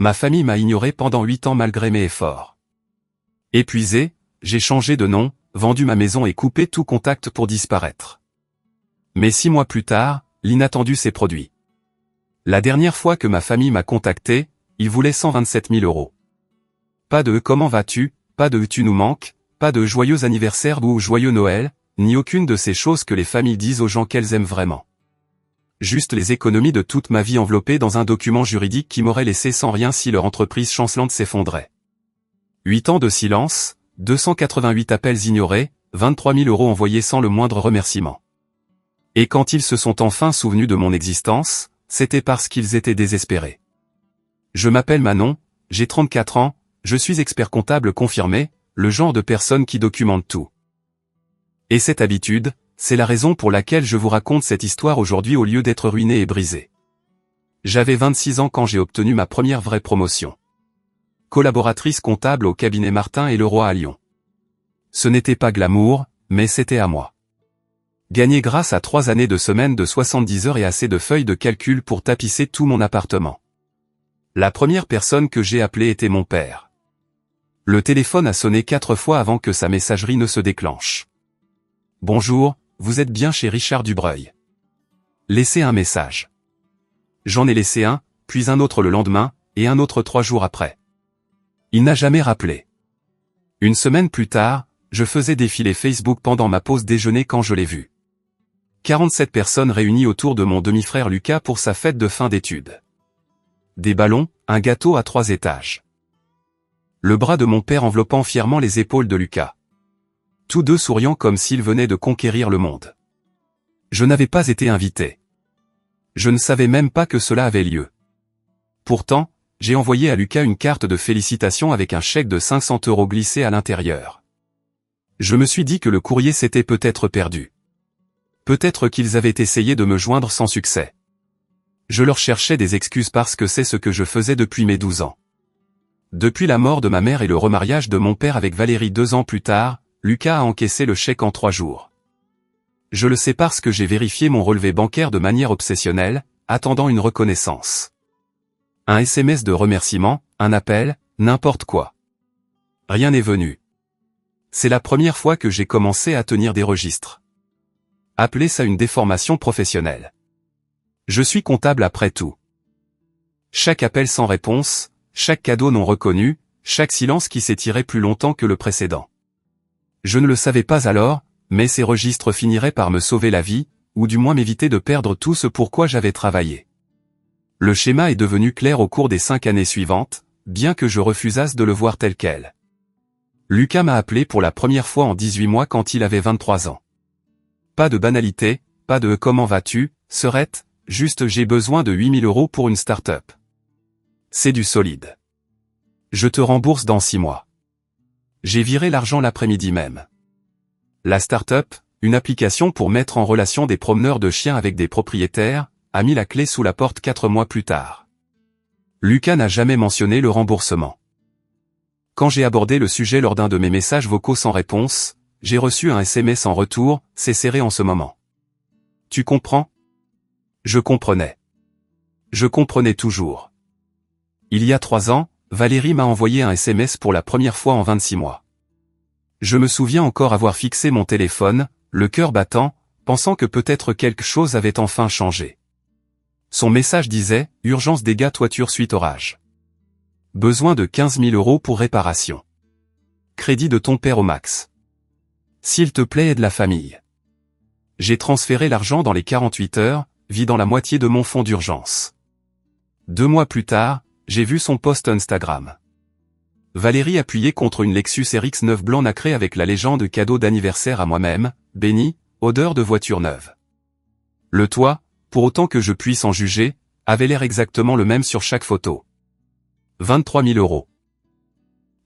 Ma famille m'a ignoré pendant 8 ans malgré mes efforts. Épuisé, j'ai changé de nom, vendu ma maison et coupé tout contact pour disparaître. Mais 6 mois plus tard, l'inattendu s'est produit. La dernière fois que ma famille m'a contacté, ils voulaient 127 000 €. Pas de « comment vas-tu », pas de « tu nous manques », pas de « joyeux anniversaire » ou « joyeux Noël », ni aucune de ces choses que les familles disent aux gens qu'elles aiment vraiment. Juste les économies de toute ma vie enveloppées dans un document juridique qui m'aurait laissé sans rien si leur entreprise chancelante s'effondrait. 8 ans de silence, 288 appels ignorés, 23 000 € envoyés sans le moindre remerciement. Et quand ils se sont enfin souvenus de mon existence, c'était parce qu'ils étaient désespérés. Je m'appelle Manon, j'ai 34 ans, je suis expert comptable confirmé, le genre de personne qui documente tout. Et cette habitude, c'est la raison pour laquelle je vous raconte cette histoire aujourd'hui au lieu d'être ruiné et brisé. J'avais 26 ans quand j'ai obtenu ma première vraie promotion. Collaboratrice comptable au cabinet Martin et Leroy à Lyon. Ce n'était pas glamour, mais c'était à moi. Gagné grâce à 3 années de semaine de 70 heures et assez de feuilles de calcul pour tapisser tout mon appartement. La première personne que j'ai appelée était mon père. Le téléphone a sonné 4 fois avant que sa messagerie ne se déclenche. « Bonjour, vous êtes bien chez Richard Dubreuil. Laissez un message. » J'en ai laissé un, puis un autre le lendemain, et un autre 3 jours après. Il n'a jamais rappelé. Une semaine plus tard, je faisais défiler Facebook pendant ma pause déjeuner quand je l'ai vu. 47 personnes réunies autour de mon demi-frère Lucas pour sa fête de fin d'études. Des ballons, un gâteau à 3 étages. Le bras de mon père enveloppant fièrement les épaules de Lucas. Tous deux souriant comme s'ils venaient de conquérir le monde. Je n'avais pas été invité. Je ne savais même pas que cela avait lieu. Pourtant, j'ai envoyé à Lucas une carte de félicitations avec un chèque de 500 € glissé à l'intérieur. Je me suis dit que le courrier s'était peut-être perdu. Peut-être qu'ils avaient essayé de me joindre sans succès. Je leur cherchais des excuses parce que c'est ce que je faisais depuis mes 12 ans. Depuis la mort de ma mère et le remariage de mon père avec Valérie 2 ans plus tard, Lucas a encaissé le chèque en 3 jours. Je le sais parce que j'ai vérifié mon relevé bancaire de manière obsessionnelle, attendant une reconnaissance. Un SMS de remerciement, un appel, n'importe quoi. Rien n'est venu. C'est la première fois que j'ai commencé à tenir des registres. Appelez ça une déformation professionnelle. Je suis comptable après tout. Chaque appel sans réponse, chaque cadeau non reconnu, chaque silence qui s'étirait plus longtemps que le précédent. Je ne le savais pas alors, mais ces registres finiraient par me sauver la vie, ou du moins m'éviter de perdre tout ce pour quoi j'avais travaillé. Le schéma est devenu clair au cours des 5 années suivantes, bien que je refusasse de le voir tel quel. Lucas m'a appelé pour la première fois en 18 mois quand il avait 23 ans. Pas de banalité, pas de « comment vas-tu », Serette, juste j'ai besoin de 8 000 € pour une start-up. C'est du solide. Je te rembourse dans 6 mois. J'ai viré l'argent l'après-midi même. La start-up, une application pour mettre en relation des promeneurs de chiens avec des propriétaires, a mis la clé sous la porte 4 mois plus tard. Lucas n'a jamais mentionné le remboursement. Quand j'ai abordé le sujet lors d'un de mes messages vocaux sans réponse, j'ai reçu un SMS en retour, c'est serré en ce moment. Tu comprends? Je comprenais. Je comprenais toujours. Il y a 3 ans, Valérie m'a envoyé un SMS pour la première fois en 26 mois. Je me souviens encore avoir fixé mon téléphone, le cœur battant, pensant que peut-être quelque chose avait enfin changé. Son message disait « Urgence dégâts toiture suite orage. Besoin de 15 000 € pour réparation. Crédit de ton père au max. S'il te plaît aide la famille. » J'ai transféré l'argent dans les 48 heures, vidant la moitié de mon fonds d'urgence. 2 mois plus tard, j'ai vu son post Instagram. Valérie appuyée contre une Lexus RX 9 blanc nacré avec la légende cadeau d'anniversaire à moi-même, béni, odeur de voiture neuve. Le toit, pour autant que je puisse en juger, avait l'air exactement le même sur chaque photo. 23 000 €.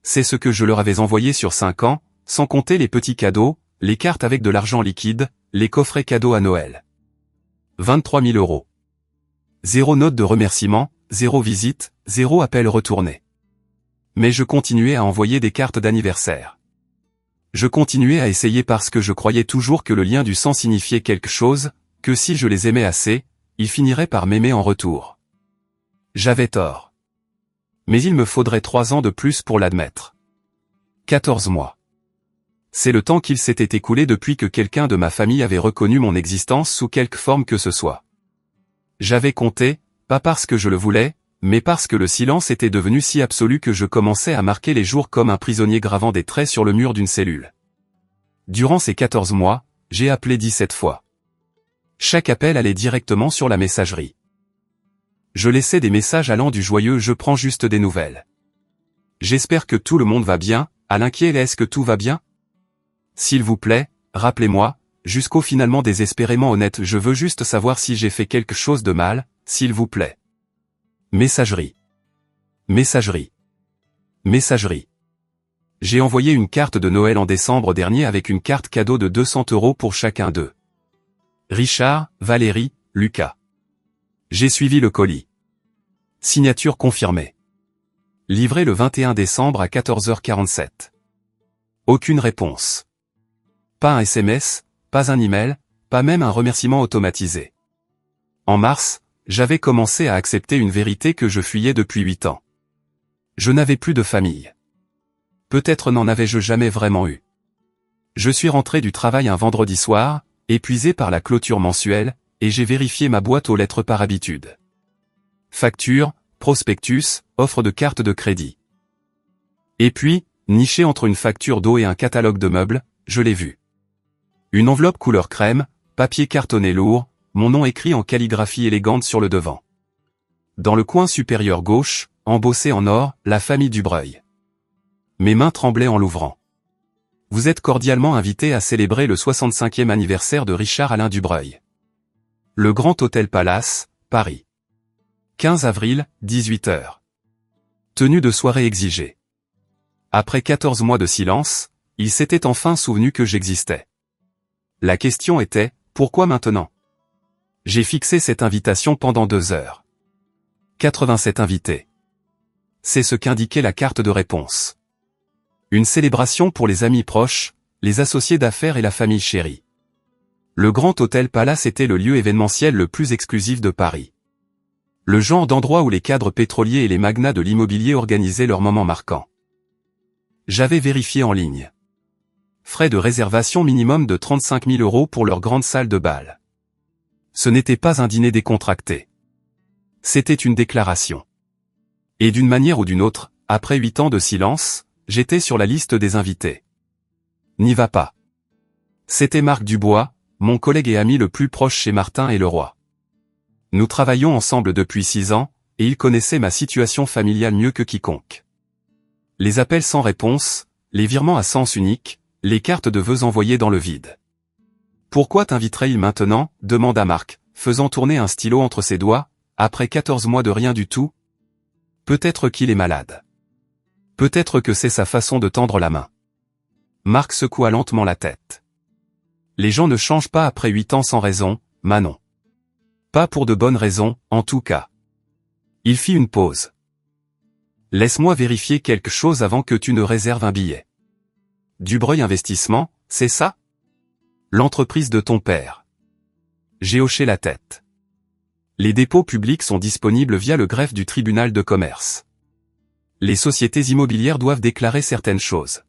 C'est ce que je leur avais envoyé sur 5 ans, sans compter les petits cadeaux, les cartes avec de l'argent liquide, les coffrets cadeaux à Noël. 23 000 €. 0 note de remerciement, 0 visite, 0 appel retourné. Mais je continuais à envoyer des cartes d'anniversaire. Je continuais à essayer parce que je croyais toujours que le lien du sang signifiait quelque chose, que si je les aimais assez, ils finiraient par m'aimer en retour. J'avais tort. Mais il me faudrait 3 ans de plus pour l'admettre. 14 mois. C'est le temps qu'il s'était écoulé depuis que quelqu'un de ma famille avait reconnu mon existence sous quelque forme que ce soit. J'avais compté, pas parce que je le voulais, mais parce que le silence était devenu si absolu que je commençais à marquer les jours comme un prisonnier gravant des traits sur le mur d'une cellule. Durant ces 14 mois, j'ai appelé 17 fois. Chaque appel allait directement sur la messagerie. Je laissais des messages allant du joyeux « je prends juste des nouvelles ». J'espère que tout le monde va bien, à l'inquiet « est-ce que tout va bien ? S'il vous plaît, rappelez-moi », jusqu'au finalement désespérément honnête « je veux juste savoir si j'ai fait quelque chose de mal, s'il vous plaît ». Messagerie. Messagerie. Messagerie. J'ai envoyé une carte de Noël en décembre dernier avec une carte cadeau de 200 € pour chacun d'eux. Richard, Valérie, Lucas. J'ai suivi le colis. Signature confirmée. Livré le 21 décembre à 14h47. Aucune réponse. Pas un SMS, pas un email, pas même un remerciement automatisé. En mars, j'avais commencé à accepter une vérité que je fuyais depuis 8 ans. Je n'avais plus de famille. Peut-être n'en avais-je jamais vraiment eu. Je suis rentré du travail un vendredi soir, épuisé par la clôture mensuelle, et j'ai vérifié ma boîte aux lettres par habitude. Facture, prospectus, offre de carte de crédit. Et puis, niché entre une facture d'eau et un catalogue de meubles, je l'ai vu. Une enveloppe couleur crème, papier cartonné lourd, mon nom écrit en calligraphie élégante sur le devant. Dans le coin supérieur gauche, embossé en or, la famille Dubreuil. Mes mains tremblaient en l'ouvrant. Vous êtes cordialement invité à célébrer le 65e anniversaire de Richard Alain Dubreuil. Le Grand Hôtel Palace, Paris. 15 avril, 18h. Tenue de soirée exigée. Après 14 mois de silence, il s'était enfin souvenu que j'existais. La question était, pourquoi maintenant ? J'ai fixé cette invitation pendant 2 heures. 87 invités. C'est ce qu'indiquait la carte de réponse. Une célébration pour les amis proches, les associés d'affaires et la famille chérie. Le Grand Hôtel Palace était le lieu événementiel le plus exclusif de Paris. Le genre d'endroit où les cadres pétroliers et les magnats de l'immobilier organisaient leurs moments marquants. J'avais vérifié en ligne. Frais de réservation minimum de 35 000 € pour leur grande salle de bal. Ce n'était pas un dîner décontracté. C'était une déclaration. Et d'une manière ou d'une autre, après 8 ans de silence, j'étais sur la liste des invités. N'y va pas. C'était Marc Dubois, mon collègue et ami le plus proche chez Martin et Leroy. Nous travaillons ensemble depuis 6 ans, et il connaissait ma situation familiale mieux que quiconque. Les appels sans réponse, les virements à sens unique, les cartes de vœux envoyées dans le vide. Pourquoi t'inviterait-il maintenant ? Demanda Marc, faisant tourner un stylo entre ses doigts, après 14 mois de rien du tout. Peut-être qu'il est malade. Peut-être que c'est sa façon de tendre la main. Marc secoua lentement la tête. Les gens ne changent pas après 8 ans sans raison, Manon. Pas pour de bonnes raisons, en tout cas. Il fit une pause. Laisse-moi vérifier quelque chose avant que tu ne réserves un billet. Dubreuil Investissement, c'est ça ? L'entreprise de ton père. J'ai hoché la tête. Les dépôts publics sont disponibles via le greffe du tribunal de commerce. Les sociétés immobilières doivent déclarer certaines choses.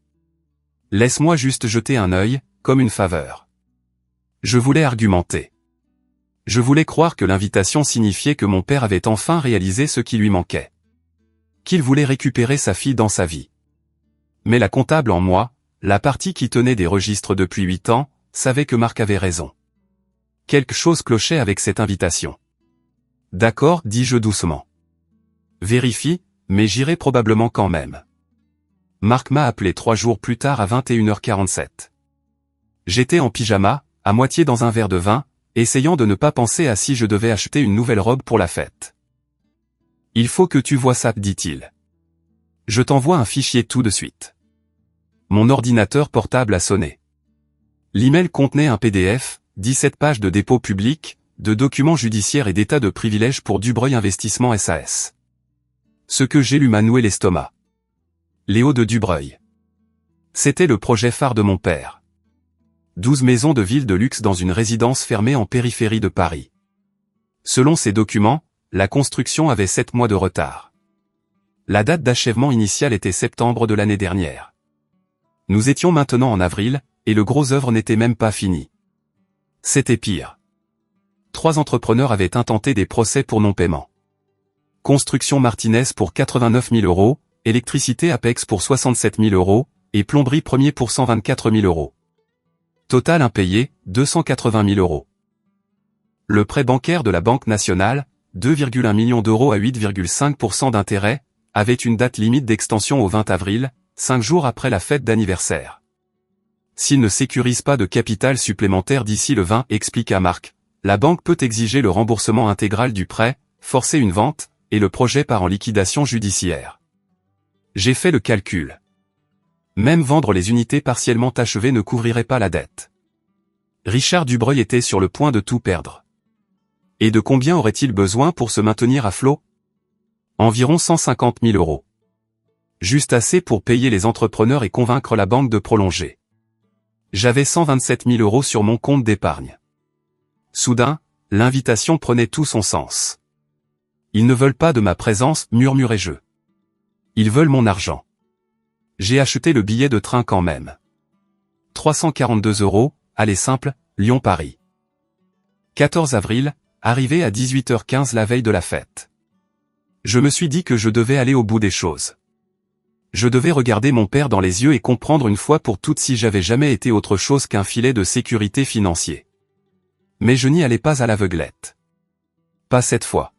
Laisse-moi juste jeter un œil, comme une faveur. Je voulais argumenter. Je voulais croire que l'invitation signifiait que mon père avait enfin réalisé ce qui lui manquait. Qu'il voulait récupérer sa fille dans sa vie. Mais la comptable en moi, la partie qui tenait des registres depuis 8 ans, savait que Marc avait raison. Quelque chose clochait avec cette invitation. D'accord, dis-je doucement. Vérifie, mais j'irai probablement quand même. Marc m'a appelé 3 jours plus tard à 21h47. J'étais en pyjama, à moitié dans un verre de vin, essayant de ne pas penser à si je devais acheter une nouvelle robe pour la fête. Il faut que tu vois ça, dit-il. Je t'envoie un fichier tout de suite. Mon ordinateur portable a sonné. L'email contenait un PDF, 17 pages de dépôt public, de documents judiciaires et d'état de privilèges pour Dubreuil Investissement SAS. Ce que j'ai lu m'a noué l'estomac. Léo de Dubreuil. C'était le projet phare de mon père. 12 maisons de ville de luxe dans une résidence fermée en périphérie de Paris. Selon ces documents, la construction avait 7 mois de retard. La date d'achèvement initiale était septembre de l'année dernière. Nous étions maintenant en avril, et le gros œuvre n'était même pas fini. C'était pire. 3 entrepreneurs avaient intenté des procès pour non-paiement. Construction Martinez pour 89 000 €, électricité Apex pour 67 000 €, et plomberie Premier pour 124 000 €. Total impayé, 280 000 €. Le prêt bancaire de la Banque nationale, 2,1 millions d'euros à 8,5% d'intérêt, avait une date limite d'extension au 20 avril, 5 jours après la fête d'anniversaire. S'il ne sécurise pas de capital supplémentaire d'ici le 20, expliqua Marc, la banque peut exiger le remboursement intégral du prêt, forcer une vente, et le projet part en liquidation judiciaire. J'ai fait le calcul. Même vendre les unités partiellement achevées ne couvrirait pas la dette. Richard Dubreuil était sur le point de tout perdre. Et de combien aurait-il besoin pour se maintenir à flot? Environ 150 000 €. Juste assez pour payer les entrepreneurs et convaincre la banque de prolonger. J'avais 127 000 € sur mon compte d'épargne. Soudain, l'invitation prenait tout son sens. Ils ne veulent pas de ma présence, murmurai-je. Ils veulent mon argent. J'ai acheté le billet de train quand même. 342 €, aller simple, Lyon-Paris. 14 avril, arrivé à 18h15 la veille de la fête. Je me suis dit que je devais aller au bout des choses. Je devais regarder mon père dans les yeux et comprendre une fois pour toutes si j'avais jamais été autre chose qu'un filet de sécurité financier. Mais je n'y allais pas à l'aveuglette. Pas cette fois.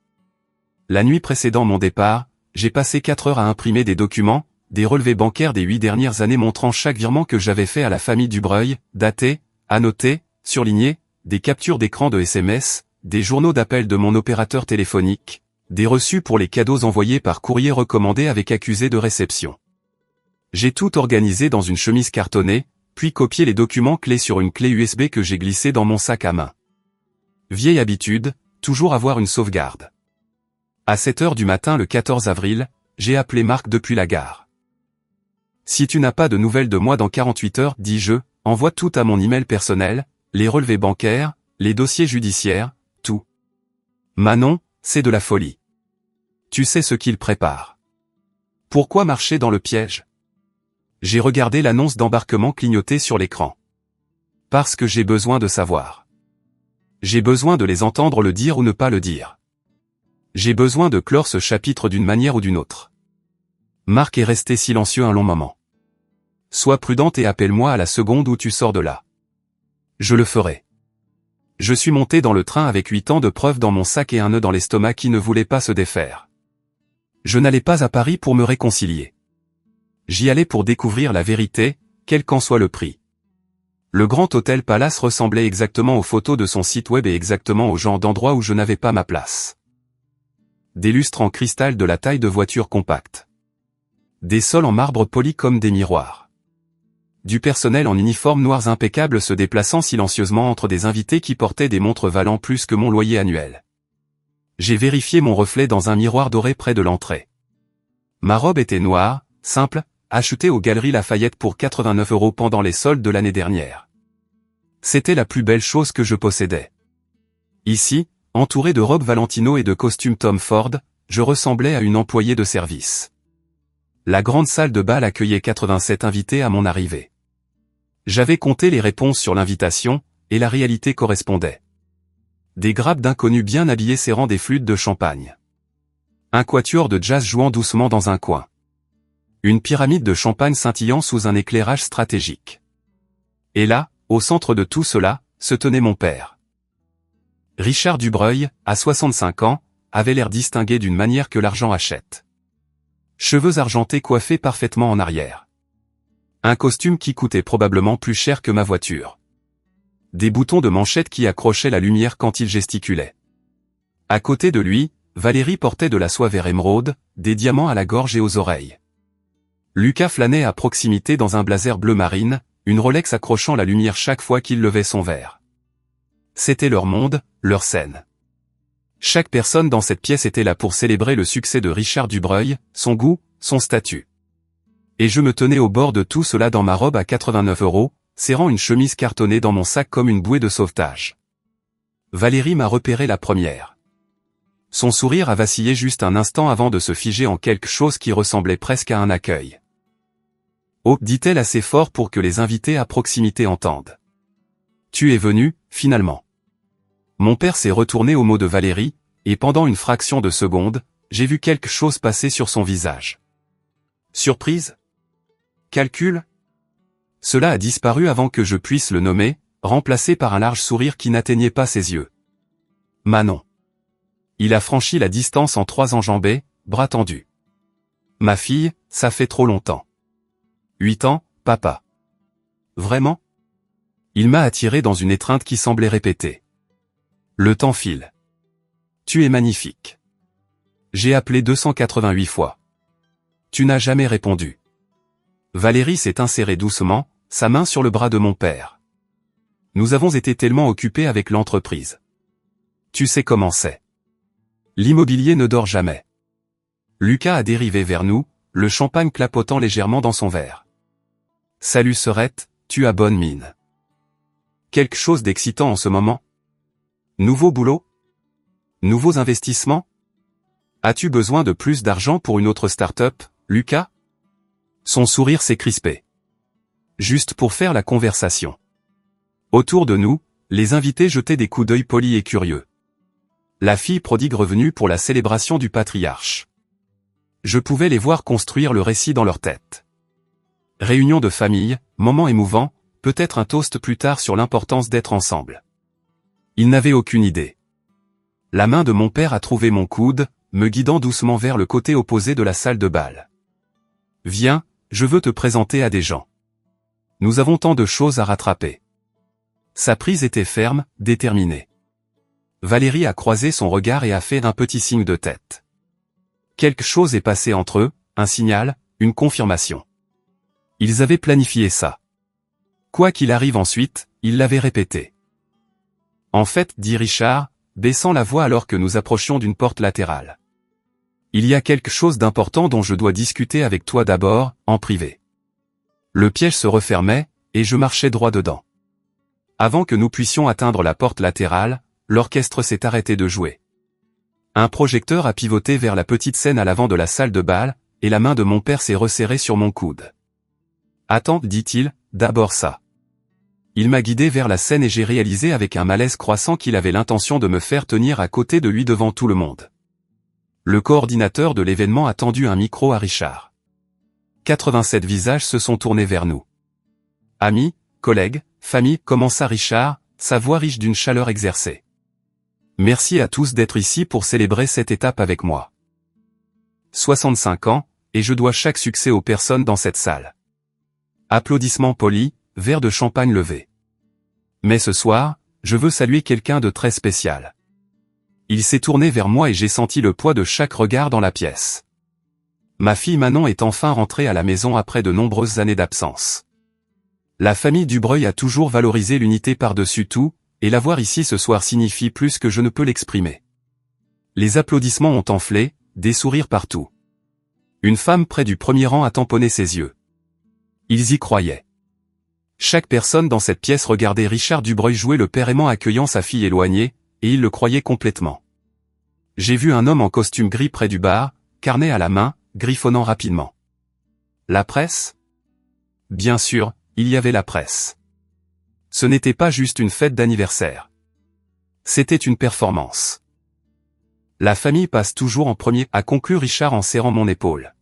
La nuit précédant mon départ, j'ai passé 4 heures à imprimer des documents, des relevés bancaires des 8 dernières années montrant chaque virement que j'avais fait à la famille Dubreuil, datés, annotés, surlignés, des captures d'écran de SMS, des journaux d'appel de mon opérateur téléphonique, des reçus pour les cadeaux envoyés par courrier recommandé avec accusé de réception. J'ai tout organisé dans une chemise cartonnée, puis copié les documents clés sur une clé USB que j'ai glissée dans mon sac à main. Vieille habitude, toujours avoir une sauvegarde. À 7 heures du matin le 14 avril, j'ai appelé Marc depuis la gare. Si tu n'as pas de nouvelles de moi dans 48 heures, dis-je, envoie tout à mon email personnel, les relevés bancaires, les dossiers judiciaires, tout. Manon, c'est de la folie. Tu sais ce qu'il prépare. Pourquoi marcher dans le piège? J'ai regardé l'annonce d'embarquement clignoter sur l'écran. Parce que j'ai besoin de savoir. J'ai besoin de les entendre le dire ou ne pas le dire. J'ai besoin de clore ce chapitre d'une manière ou d'une autre. Marc est resté silencieux un long moment. Sois prudente et appelle-moi à la seconde où tu sors de là. Je le ferai. Je suis monté dans le train avec 8 ans de preuves dans mon sac et un nœud dans l'estomac qui ne voulait pas se défaire. Je n'allais pas à Paris pour me réconcilier. J'y allais pour découvrir la vérité, quel qu'en soit le prix. Le Grand Hôtel Palace ressemblait exactement aux photos de son site web et exactement au genre d'endroit où je n'avais pas ma place. Des lustres en cristal de la taille de voiture compacte. Des sols en marbre poli comme des miroirs. Du personnel en uniforme noirs impeccables se déplaçant silencieusement entre des invités qui portaient des montres valant plus que mon loyer annuel. J'ai vérifié mon reflet dans un miroir doré près de l'entrée. Ma robe était noire, simple, achetée aux Galeries Lafayette pour 89 € pendant les soldes de l'année dernière. C'était la plus belle chose que je possédais. Ici, entouré de robes Valentino et de costumes Tom Ford, je ressemblais à une employée de service. La grande salle de bal accueillait 87 invités à mon arrivée. J'avais compté les réponses sur l'invitation, et la réalité correspondait. Des grappes d'inconnus bien habillés serrant des flûtes de champagne. Un quatuor de jazz jouant doucement dans un coin. Une pyramide de champagne scintillant sous un éclairage stratégique. Et là, au centre de tout cela, se tenait mon père. Richard Dubreuil, à 65 ans, avait l'air distingué d'une manière que l'argent achète. Cheveux argentés coiffés parfaitement en arrière. Un costume qui coûtait probablement plus cher que ma voiture. Des boutons de manchette qui accrochaient la lumière quand il gesticulait. À côté de lui, Valérie portait de la soie vert émeraude, des diamants à la gorge et aux oreilles. Lucas flânait à proximité dans un blazer bleu marine, une Rolex accrochant la lumière chaque fois qu'il levait son verre. C'était leur monde, leur scène. Chaque personne dans cette pièce était là pour célébrer le succès de Richard Dubreuil, son goût, son statut. Et je me tenais au bord de tout cela dans ma robe à 89 €, serrant une chemise cartonnée dans mon sac comme une bouée de sauvetage. Valérie m'a repéré la première. Son sourire a vacillé juste un instant avant de se figer en quelque chose qui ressemblait presque à un accueil. Oh, dit-elle assez fort pour que les invités à proximité entendent. Tu es venu, finalement. Mon père s'est retourné au mot de Valérie, et pendant une fraction de seconde, j'ai vu quelque chose passer sur son visage. Surprise? Calcul? Cela a disparu avant que je puisse le nommer, remplacé par un large sourire qui n'atteignait pas ses yeux. Manon. Il a franchi la distance en 3 enjambées, bras tendus. Ma fille, ça fait trop longtemps. 8 ans, papa. Vraiment? Il m'a attiré dans une étreinte qui semblait répéter. Le temps file. Tu es magnifique. J'ai appelé 288 fois. Tu n'as jamais répondu. Valérie s'est insérée doucement, sa main sur le bras de mon père. Nous avons été tellement occupés avec l'entreprise. Tu sais comment c'est. L'immobilier ne dort jamais. Lucas a dérivé vers nous, le champagne clapotant légèrement dans son verre. Salut Serette, tu as bonne mine. Quelque chose d'excitant en ce moment? Nouveau boulot? Nouveaux investissements? As-tu besoin de plus d'argent pour une autre start-up, Lucas? Son sourire s'est crispé. Juste pour faire la conversation. Autour de nous, les invités jetaient des coups d'œil polis et curieux. La fille prodigue revenue pour la célébration du patriarche. Je pouvais les voir construire le récit dans leur tête. Réunion de famille, moment émouvant, peut-être un toast plus tard sur l'importance d'être ensemble. Ils n'avaient aucune idée. La main de mon père a trouvé mon coude, me guidant doucement vers le côté opposé de la salle de bal. Viens, je veux te présenter à des gens. Nous avons tant de choses à rattraper. Sa prise était ferme, déterminée. Valérie a croisé son regard et a fait un petit signe de tête. Quelque chose est passé entre eux, un signal, une confirmation. Ils avaient planifié ça. Quoi qu'il arrive ensuite, ils l'avaient répété. En fait, dit Richard, baissant la voix alors que nous approchions d'une porte latérale. Il y a quelque chose d'important dont je dois discuter avec toi d'abord, en privé. Le piège se refermait, et je marchais droit dedans. Avant que nous puissions atteindre la porte latérale, l'orchestre s'est arrêté de jouer. Un projecteur a pivoté vers la petite scène à l'avant de la salle de bal, et la main de mon père s'est resserrée sur mon coude. Attends, dit-il, d'abord ça. Il m'a guidé vers la scène et j'ai réalisé avec un malaise croissant qu'il avait l'intention de me faire tenir à côté de lui devant tout le monde. Le coordinateur de l'événement a tendu un micro à Richard. 87 visages se sont tournés vers nous. Amis, collègues, famille, commença Richard, sa voix riche d'une chaleur exercée. Merci à tous d'être ici pour célébrer cette étape avec moi. 65 ans, et je dois chaque succès aux personnes dans cette salle. Applaudissements polis, verre de champagne levé. Mais ce soir, je veux saluer quelqu'un de très spécial. Il s'est tourné vers moi et j'ai senti le poids de chaque regard dans la pièce. Ma fille Manon est enfin rentrée à la maison après de nombreuses années d'absence. La famille Dubreuil a toujours valorisé l'unité par-dessus tout, et la voir ici ce soir signifie plus que je ne peux l'exprimer. Les applaudissements ont enflé, des sourires partout. Une femme près du premier rang a tamponné ses yeux. Ils y croyaient. Chaque personne dans cette pièce regardait Richard Dubreuil jouer le père aimant accueillant sa fille éloignée, et il le croyait complètement. J'ai vu un homme en costume gris près du bar, carnet à la main, griffonnant rapidement. La presse? Bien sûr, il y avait la presse. Ce n'était pas juste une fête d'anniversaire. C'était une performance. La famille passe toujours en premier, a conclu Richard en serrant mon épaule.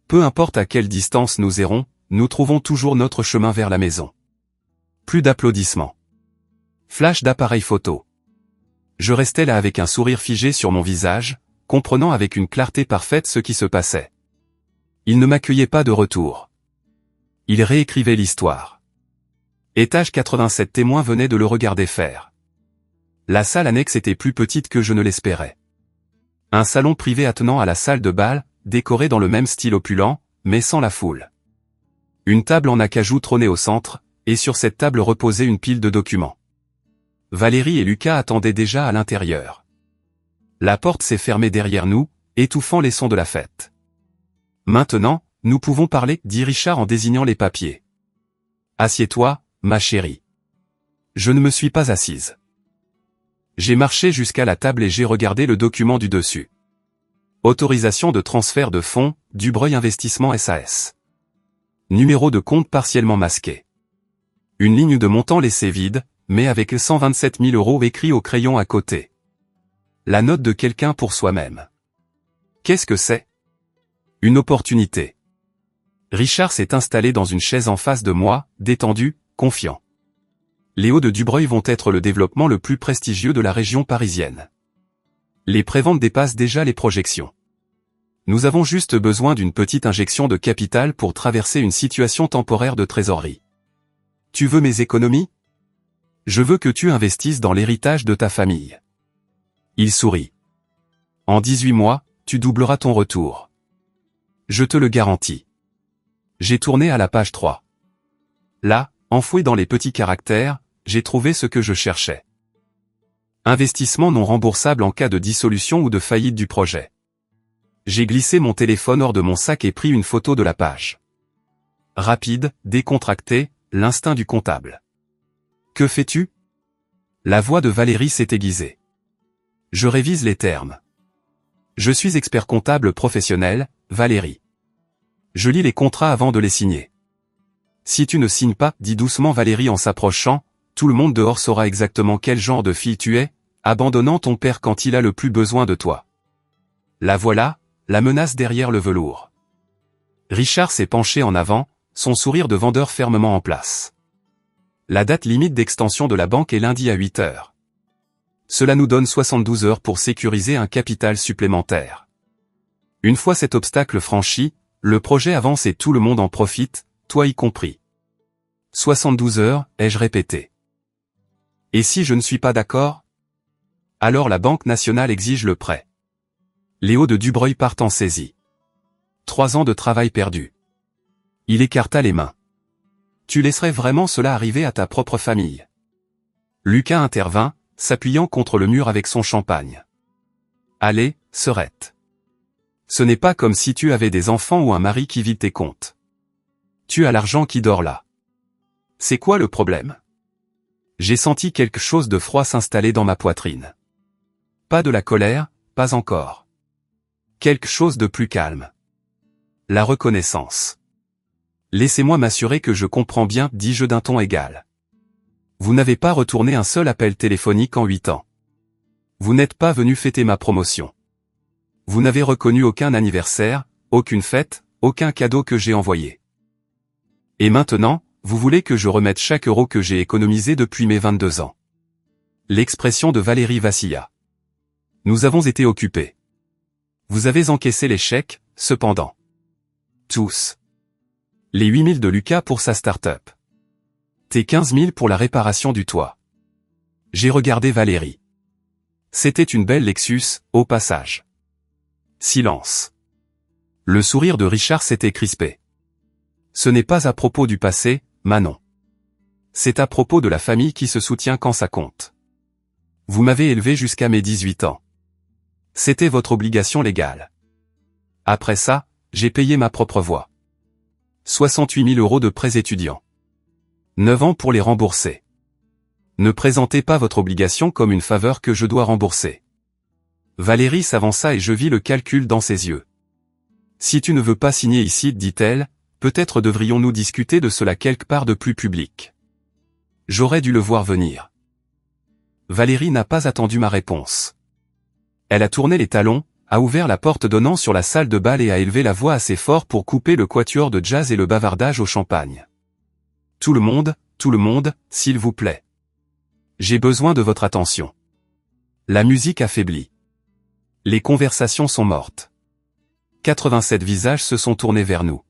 Peu importe à quelle distance nous errons, nous trouvons toujours notre chemin vers la maison. Plus d'applaudissements. Flash d'appareil photo. Je restais là avec un sourire figé sur mon visage, comprenant avec une clarté parfaite ce qui se passait. Il ne m'accueillait pas de retour. Il réécrivait l'histoire. Étage 87 témoins venaient de le regarder faire. La salle annexe était plus petite que je ne l'espérais. Un salon privé attenant à la salle de bal, décoré dans le même style opulent, mais sans la foule. Une table en acajou trônait au centre, et sur cette table reposait une pile de documents. Valérie et Lucas attendaient déjà à l'intérieur. La porte s'est fermée derrière nous, étouffant les sons de la fête. Maintenant, nous pouvons parler, dit Richard en désignant les papiers. Assieds-toi, ma chérie. Je ne me suis pas assise. J'ai marché jusqu'à la table et j'ai regardé le document du dessus. Autorisation de transfert de fonds, Dubreuil Investissement SAS. Numéro de compte partiellement masqué. Une ligne de montant laissée vide, mais avec 127 000 € écrits au crayon à côté. La note de quelqu'un pour soi-même. Qu'est-ce que c'est? Une opportunité. Richard s'est installé dans une chaise en face de moi, détendu, confiant. Les Hauts de Dubreuil vont être le développement le plus prestigieux de la région parisienne. Les préventes dépassent déjà les projections. Nous avons juste besoin d'une petite injection de capital pour traverser une situation temporaire de trésorerie. Tu veux mes économies? Je veux que tu investisses dans l'héritage de ta famille. Il sourit. En 18 mois, tu doubleras ton retour. Je te le garantis. J'ai tourné à la page 3. Là, enfoui dans les petits caractères, j'ai trouvé ce que je cherchais. Investissement non remboursable en cas de dissolution ou de faillite du projet. J'ai glissé mon téléphone hors de mon sac et pris une photo de la page. Rapide, décontracté, l'instinct du comptable. Que fais-tu? La voix de Valérie s'est aiguisée. Je révise les termes. Je suis expert comptable professionnel, Valérie. Je lis les contrats avant de les signer. Si tu ne signes pas, dit doucement Valérie en s'approchant, tout le monde dehors saura exactement quel genre de fille tu es, abandonnant ton père quand il a le plus besoin de toi. La voilà, la menace derrière le velours. Richard s'est penché en avant, son sourire de vendeur fermement en place. La date limite d'extension de la banque est lundi à 8 heures. Cela nous donne 72 heures pour sécuriser un capital supplémentaire. Une fois cet obstacle franchi, le projet avance et tout le monde en profite, toi y compris. 72 heures, ai-je répété. Et si je ne suis pas d'accord? Alors la Banque nationale exige le prêt. Les Hauts de Dubreuil partent en saisie. 3 ans de travail perdu. Il écarta les mains. Tu laisserais vraiment cela arriver à ta propre famille? Lucas intervint, s'appuyant contre le mur avec son champagne. Allez, Serette. Ce n'est pas comme si tu avais des enfants ou un mari qui vide tes comptes. Tu as l'argent qui dort là. C'est quoi le problème? J'ai senti quelque chose de froid s'installer dans ma poitrine. Pas de la colère, pas encore. Quelque chose de plus calme. La reconnaissance. Laissez-moi m'assurer que je comprends bien, dis-je d'un ton égal. Vous n'avez pas retourné un seul appel téléphonique en 8 ans. Vous n'êtes pas venu fêter ma promotion. Vous n'avez reconnu aucun anniversaire, aucune fête, aucun cadeau que j'ai envoyé. Et maintenant, vous voulez que je remette chaque euro que j'ai économisé depuis mes 22 ans. L'expression de Valérie vacilla. Nous avons été occupés. Vous avez encaissé les chèques, cependant. Tous. Les 8 000 de Lucas pour sa start-up. Tes 15 000 pour la réparation du toit. J'ai regardé Valérie. C'était une belle Lexus, au passage. Silence. Le sourire de Richard s'était crispé. Ce n'est pas à propos du passé, Manon. C'est à propos de la famille qui se soutient quand ça compte. Vous m'avez élevé jusqu'à mes 18 ans. C'était votre obligation légale. Après ça, j'ai payé ma propre voie. 68 000 € de prêts étudiants. 9 ans pour les rembourser. Ne présentez pas votre obligation comme une faveur que je dois rembourser. Valérie s'avança et je vis le calcul dans ses yeux. Si tu ne veux pas signer ici, dit-elle, peut-être devrions-nous discuter de cela quelque part de plus public. J'aurais dû le voir venir. Valérie n'a pas attendu ma réponse. Elle a tourné les talons, a ouvert la porte donnant sur la salle de bal et a élevé la voix assez fort pour couper le quatuor de jazz et le bavardage au champagne. Tout le monde, s'il vous plaît. J'ai besoin de votre attention. La musique affaiblit. Les conversations sont mortes. 87 visages se sont tournés vers nous.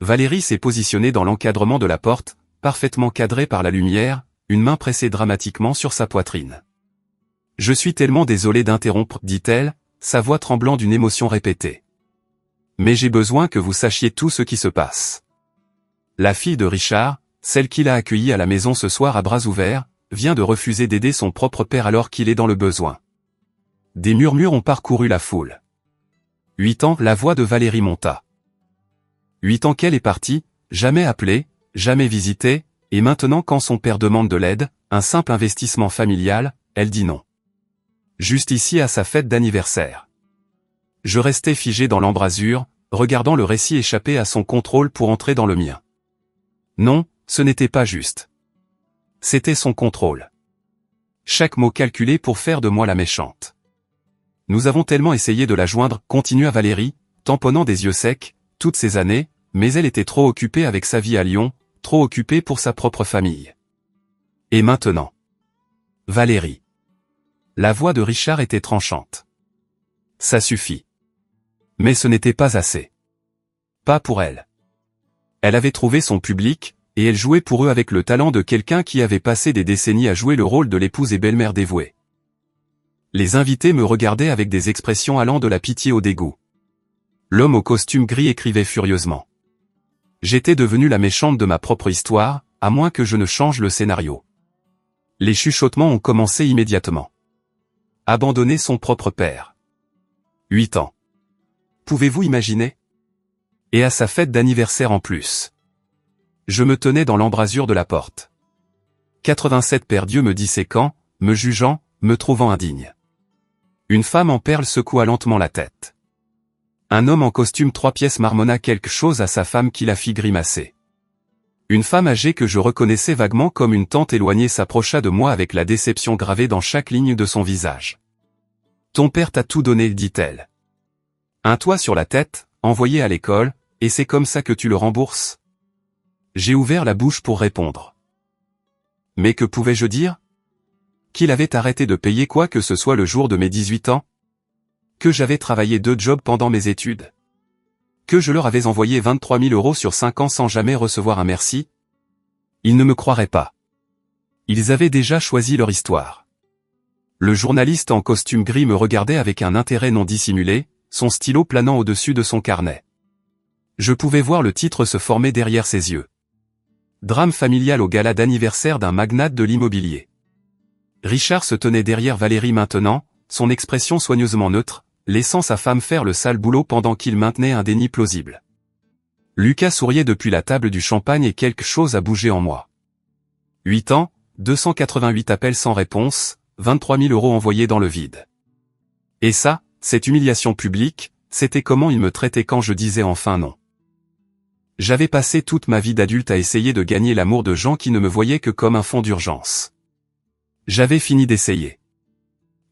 Valérie s'est positionnée dans l'encadrement de la porte, parfaitement cadrée par la lumière, une main pressée dramatiquement sur sa poitrine. Je suis tellement désolée d'interrompre, dit-elle, sa voix tremblant d'une émotion répétée. Mais j'ai besoin que vous sachiez tout ce qui se passe. La fille de Richard, celle qu'il a accueillie à la maison ce soir à bras ouverts, vient de refuser d'aider son propre père alors qu'il est dans le besoin. Des murmures ont parcouru la foule. 8 ans, la voix de Valérie monta. 8 ans qu'elle est partie, jamais appelée, jamais visitée, et maintenant quand son père demande de l'aide, un simple investissement familial, elle dit non. Juste ici à sa fête d'anniversaire. Je restais figé dans l'embrasure, regardant le récit échapper à son contrôle pour entrer dans le mien. Non, ce n'était pas juste. C'était son contrôle. Chaque mot calculé pour faire de moi la méchante. Nous avons tellement essayé de la joindre, continua Valérie, tamponnant des yeux secs, toutes ces années, mais elle était trop occupée avec sa vie à Lyon, trop occupée pour sa propre famille. Et maintenant? Valérie. La voix de Richard était tranchante. Ça suffit. Mais ce n'était pas assez. Pas pour elle. Elle avait trouvé son public, et elle jouait pour eux avec le talent de quelqu'un qui avait passé des décennies à jouer le rôle de l'épouse et belle-mère dévouée. Les invités me regardaient avec des expressions allant de la pitié au dégoût. L'homme au costume gris écrivait furieusement. J'étais devenue la méchante de ma propre histoire, à moins que je ne change le scénario. Les chuchotements ont commencé immédiatement. Abandonner son propre père. 8 ans. Pouvez-vous imaginer? Et à sa fête d'anniversaire en plus. Je me tenais dans l'embrasure de la porte. 87 Père Dieu me disséquant, me jugeant, me trouvant indigne. Une femme en perles secoua lentement la tête. Un homme en costume 3 pièces marmonna quelque chose à sa femme qui la fit grimacer. Une femme âgée que je reconnaissais vaguement comme une tante éloignée s'approcha de moi avec la déception gravée dans chaque ligne de son visage. Ton père t'a tout donné, dit-elle. Un toit sur la tête, envoyé à l'école, et c'est comme ça que tu le rembourses? J'ai ouvert la bouche pour répondre. Mais que pouvais-je dire? Qu'il avait arrêté de payer quoi que ce soit le jour de mes 18 ans? Que j'avais travaillé 2 jobs pendant mes études? Que je leur avais envoyé 23 000 € sur 5 ans sans jamais recevoir un merci? Ils ne me croiraient pas. Ils avaient déjà choisi leur histoire. Le journaliste en costume gris me regardait avec un intérêt non dissimulé, son stylo planant au-dessus de son carnet. Je pouvais voir le titre se former derrière ses yeux. Drame familial au gala d'anniversaire d'un magnate de l'immobilier. Richard se tenait derrière Valérie maintenant, son expression soigneusement neutre, laissant sa femme faire le sale boulot pendant qu'il maintenait un déni plausible. Lucas souriait depuis la table du champagne et quelque chose a bougé en moi. 8 ans, 288 appels sans réponse, 23 000 € envoyés dans le vide. Et ça, cette humiliation publique, c'était comment il me traitait quand je disais enfin non. J'avais passé toute ma vie d'adulte à essayer de gagner l'amour de gens qui ne me voyaient que comme un fonds d'urgence. J'avais fini d'essayer.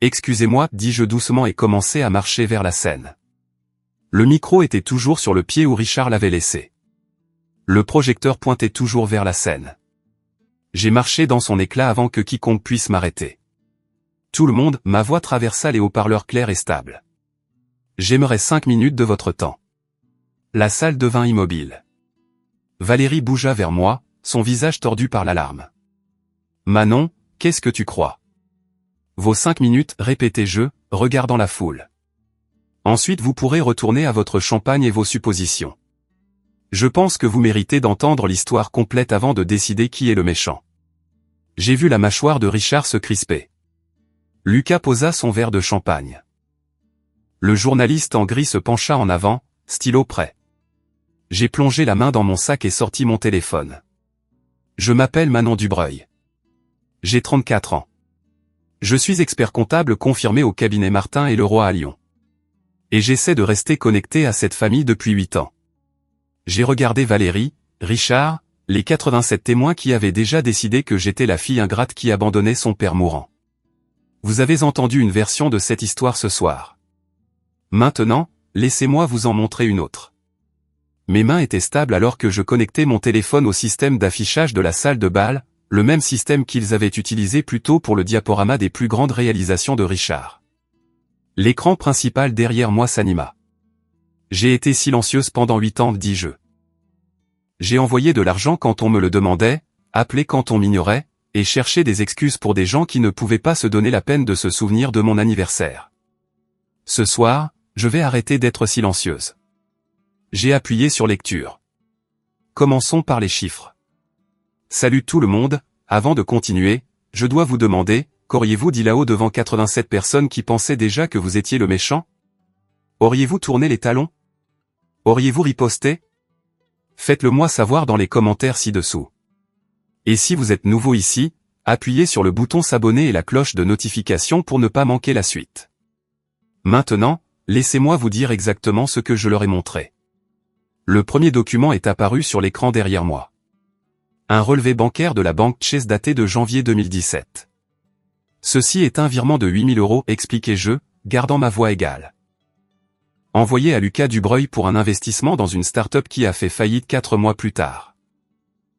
Excusez-moi, dis-je doucement et commençai à marcher vers la scène. Le micro était toujours sur le pied où Richard l'avait laissé. Le projecteur pointait toujours vers la scène. J'ai marché dans son éclat avant que quiconque puisse m'arrêter. Tout le monde, ma voix traversa les haut-parleurs clairs et stables. J'aimerais 5 minutes de votre temps. La salle devint immobile. Valérie bougea vers moi, son visage tordu par l'alarme. Manon, qu'est-ce que tu crois? Vos 5 minutes, répétai-je, regardant la foule. Ensuite vous pourrez retourner à votre champagne et vos suppositions. Je pense que vous méritez d'entendre l'histoire complète avant de décider qui est le méchant. J'ai vu la mâchoire de Richard se crisper. Lucas posa son verre de champagne. Le journaliste en gris se pencha en avant, stylo prêt. J'ai plongé la main dans mon sac et sorti mon téléphone. Je m'appelle Manon Dubreuil. J'ai 34 ans. Je suis expert comptable confirmé au cabinet Martin et Leroy à Lyon. Et j'essaie de rester connecté à cette famille depuis 8 ans. J'ai regardé Valérie, Richard, les 87 témoins qui avaient déjà décidé que j'étais la fille ingrate qui abandonnait son père mourant. Vous avez entendu une version de cette histoire ce soir. Maintenant, laissez-moi vous en montrer une autre. Mes mains étaient stables alors que je connectais mon téléphone au système d'affichage de la salle de bal, le même système qu'ils avaient utilisé plus tôt pour le diaporama des plus grandes réalisations de Richard. L'écran principal derrière moi s'anima. J'ai été silencieuse pendant 8 ans, dis-je. J'ai envoyé de l'argent quand on me le demandait, appelé quand on m'ignorait, et cherché des excuses pour des gens qui ne pouvaient pas se donner la peine de se souvenir de mon anniversaire. Ce soir, je vais arrêter d'être silencieuse. J'ai appuyé sur lecture. Commençons par les chiffres. Salut tout le monde, avant de continuer, je dois vous demander, qu'auriez-vous dit là-haut devant 87 personnes qui pensaient déjà que vous étiez le méchant? Auriez-vous tourné les talons? Auriez-vous riposté? Faites-le moi savoir dans les commentaires ci-dessous. Et si vous êtes nouveau ici, Appuyez sur le bouton s'abonner et la cloche de notification pour ne pas manquer la suite. Maintenant, laissez-moi vous dire exactement ce que je leur ai montré. Le premier document est apparu sur l'écran derrière moi. Un relevé bancaire de la banque Chase daté de janvier 2017. Ceci est un virement de 8 000 €, expliquai-je, gardant ma voix égale. Envoyé à Lucas Dubreuil pour un investissement dans une start-up qui a fait faillite 4 mois plus tard.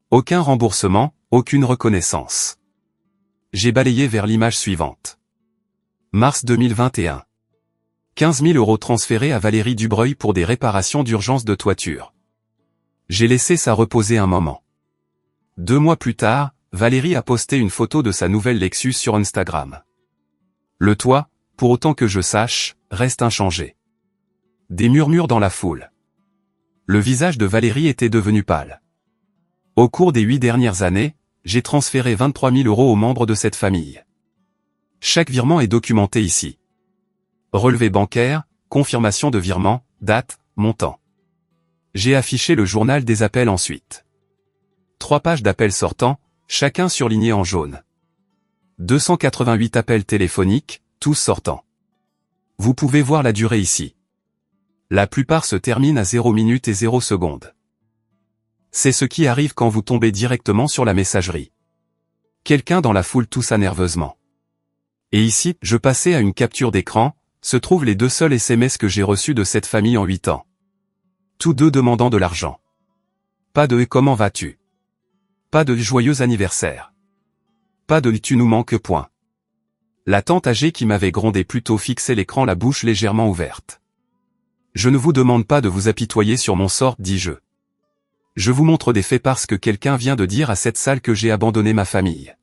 Aucun remboursement, aucune reconnaissance. J'ai balayé vers l'image suivante. Mars 2021. 15 000 € transférés à Valérie Dubreuil pour des réparations d'urgence de toiture. J'ai laissé ça reposer un moment. 2 mois plus tard, Valérie a posté une photo de sa nouvelle Lexus sur Instagram. Le toit, pour autant que je sache, reste inchangé. Des murmures dans la foule. Le visage de Valérie était devenu pâle. Au cours des 8 dernières années, j'ai transféré 23 000 € aux membres de cette famille. Chaque virement est documenté ici. Relevé bancaire, confirmation de virement, date, montant. J'ai affiché le journal des appels ensuite. 3 pages d'appels sortants, chacun surligné en jaune. 288 appels téléphoniques, tous sortants. Vous pouvez voir la durée ici. La plupart se terminent à 0 minutes et 0 secondes. C'est ce qui arrive quand vous tombez directement sur la messagerie. Quelqu'un dans la foule toussa nerveusement. Et ici, je passais à une capture d'écran, se trouvent les 2 seuls SMS que j'ai reçus de cette famille en 8 ans. Tous 2 demandant de l'argent. Pas de « comment vas-tu » ? Pas de « joyeux anniversaire ». Pas de « tu nous manques » point. La tante âgée qui m'avait grondé plus tôt fixait l'écran la bouche légèrement ouverte. Je ne vous demande pas de vous apitoyer sur mon sort, dis-je. Je vous montre des faits parce que quelqu'un vient de dire à cette salle que j'ai abandonné ma famille.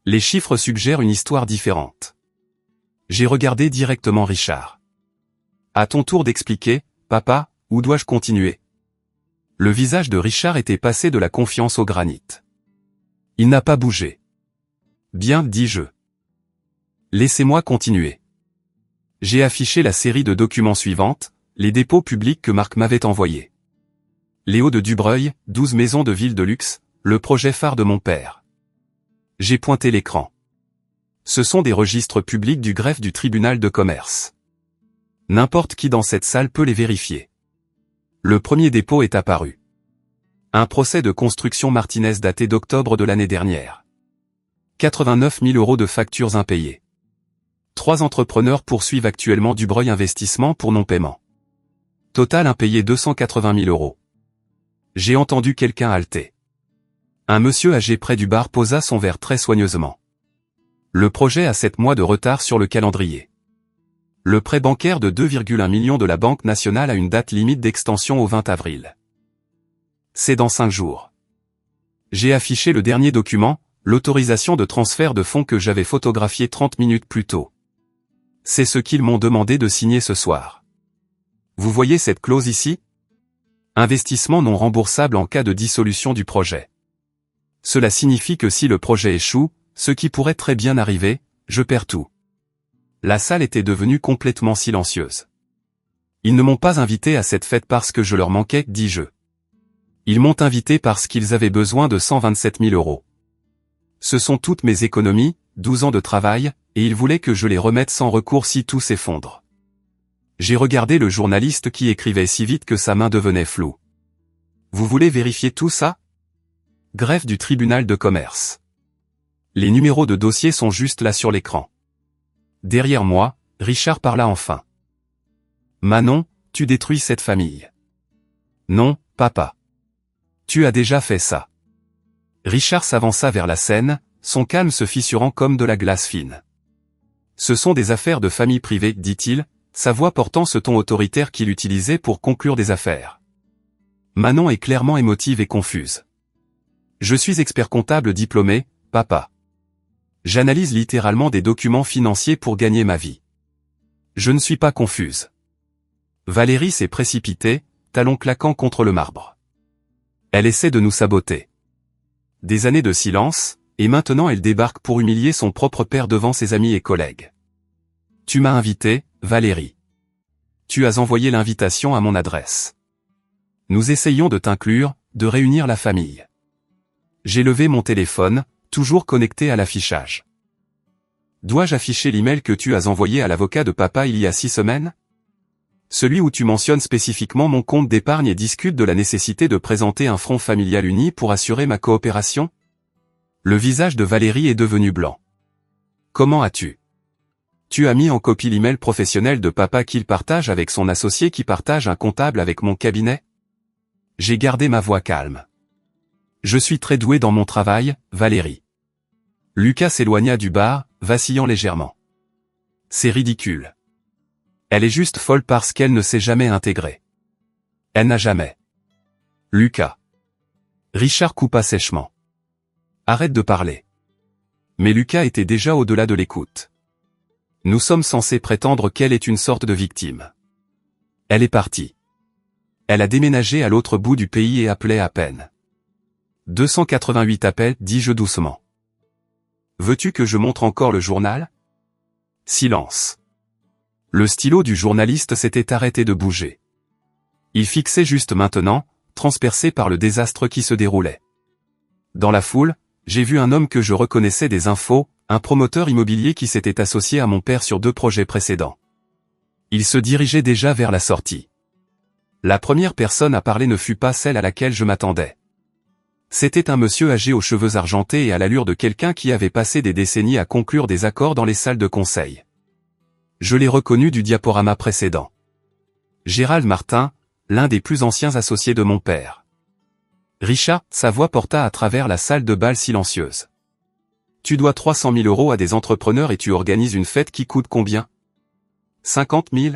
Les chiffres suggèrent une histoire différente. J'ai regardé directement Richard. À ton tour d'expliquer, papa, où dois-je continuer ? Le visage de Richard était passé de la confiance au granit. Il n'a pas bougé. Bien, dis-je. Laissez-moi continuer. J'ai affiché la série de documents suivante, les dépôts publics que Marc m'avait envoyés. Léo de Dubreuil, 12 maisons de ville de luxe, le projet phare de mon père. J'ai pointé l'écran. Ce sont des registres publics du greffe du tribunal de commerce. N'importe qui dans cette salle peut les vérifier. Le premier dépôt est apparu. Un procès de construction Martinez daté d'octobre de l'année dernière. 89 000 € de factures impayées. 3 entrepreneurs poursuivent actuellement Dubreuil Investissement pour non-paiement. Total impayé 280 000 €. J'ai entendu quelqu'un halter. Un monsieur âgé près du bar posa son verre très soigneusement. Le projet a 7 mois de retard sur le calendrier. Le prêt bancaire de 2,1 millions de la Banque nationale a une date limite d'extension au 20 avril. C'est dans 5 jours. J'ai affiché le dernier document, l'autorisation de transfert de fonds que j'avais photographié 30 minutes plus tôt. C'est ce qu'ils m'ont demandé de signer ce soir. Vous voyez cette clause ici ? Investissement non remboursable en cas de dissolution du projet. Cela signifie que si le projet échoue, ce qui pourrait très bien arriver, je perds tout. La salle était devenue complètement silencieuse. Ils ne m'ont pas invité à cette fête parce que je leur manquais, dis-je. Ils m'ont invité parce qu'ils avaient besoin de 127 000 €. Ce sont toutes mes économies, 12 ans de travail, et ils voulaient que je les remette sans recours si tout s'effondre. J'ai regardé le journaliste qui écrivait si vite que sa main devenait floue. Vous voulez vérifier tout ça ? Greffe du tribunal de commerce. Les numéros de dossier sont juste là sur l'écran. Derrière moi, Richard parla enfin. Manon, tu détruis cette famille. Non, papa. Tu as déjà fait ça. Richard s'avança vers la scène, son calme se fissurant comme de la glace fine. Ce sont des affaires de famille privée, dit-il, sa voix portant ce ton autoritaire qu'il utilisait pour conclure des affaires. Manon est clairement émotive et confuse. Je suis expert comptable diplômé, papa. J'analyse littéralement des documents financiers pour gagner ma vie. Je ne suis pas confuse. Valérie s'est précipitée, talons claquant contre le marbre. Elle essaie de nous saboter. Des années de silence, et maintenant elle débarque pour humilier son propre père devant ses amis et collègues. Tu m'as invité, Valérie. Tu as envoyé l'invitation à mon adresse. Nous essayons de t'inclure, de réunir la famille. J'ai levé mon téléphone, toujours connecté à l'affichage. Dois-je afficher l'email que tu as envoyé à l'avocat de papa il y a 6 semaines? Celui où tu mentionnes spécifiquement mon compte d'épargne et discutes de la nécessité de présenter un front familial uni pour assurer ma coopération? Le visage de Valérie est devenu blanc. Comment as-tu? Tu as mis en copie l'email professionnel de papa qu'il partage avec son associé qui partage un comptable avec mon cabinet? J'ai gardé ma voix calme. Je suis très doué dans mon travail, Valérie. Lucas s'éloigna du bar, vacillant légèrement. C'est ridicule. Elle est juste folle parce qu'elle ne s'est jamais intégrée. Elle n'a jamais. Lucas. Richard coupa sèchement. Arrête de parler. Mais Lucas était déjà au-delà de l'écoute. Nous sommes censés prétendre qu'elle est une sorte de victime. Elle est partie. Elle a déménagé à l'autre bout du pays et appelait à peine. 288 appels, dis-je doucement. Veux-tu que je montre encore le journal? Silence. Le stylo du journaliste s'était arrêté de bouger. Il fixait juste maintenant, transpercé par le désastre qui se déroulait. Dans la foule, j'ai vu un homme que je reconnaissais des infos, un promoteur immobilier qui s'était associé à mon père sur 2 projets précédents. Il se dirigeait déjà vers la sortie. La première personne à parler ne fut pas celle à laquelle je m'attendais. C'était un monsieur âgé aux cheveux argentés et à l'allure de quelqu'un qui avait passé des décennies à conclure des accords dans les salles de conseil. Je l'ai reconnu du diaporama précédent. Gérald Martin, l'un des plus anciens associés de mon père. Richard, sa voix porta à travers la salle de bal silencieuse. Tu dois 300 000 € à des entrepreneurs et tu organises une fête qui coûte combien? 50 000?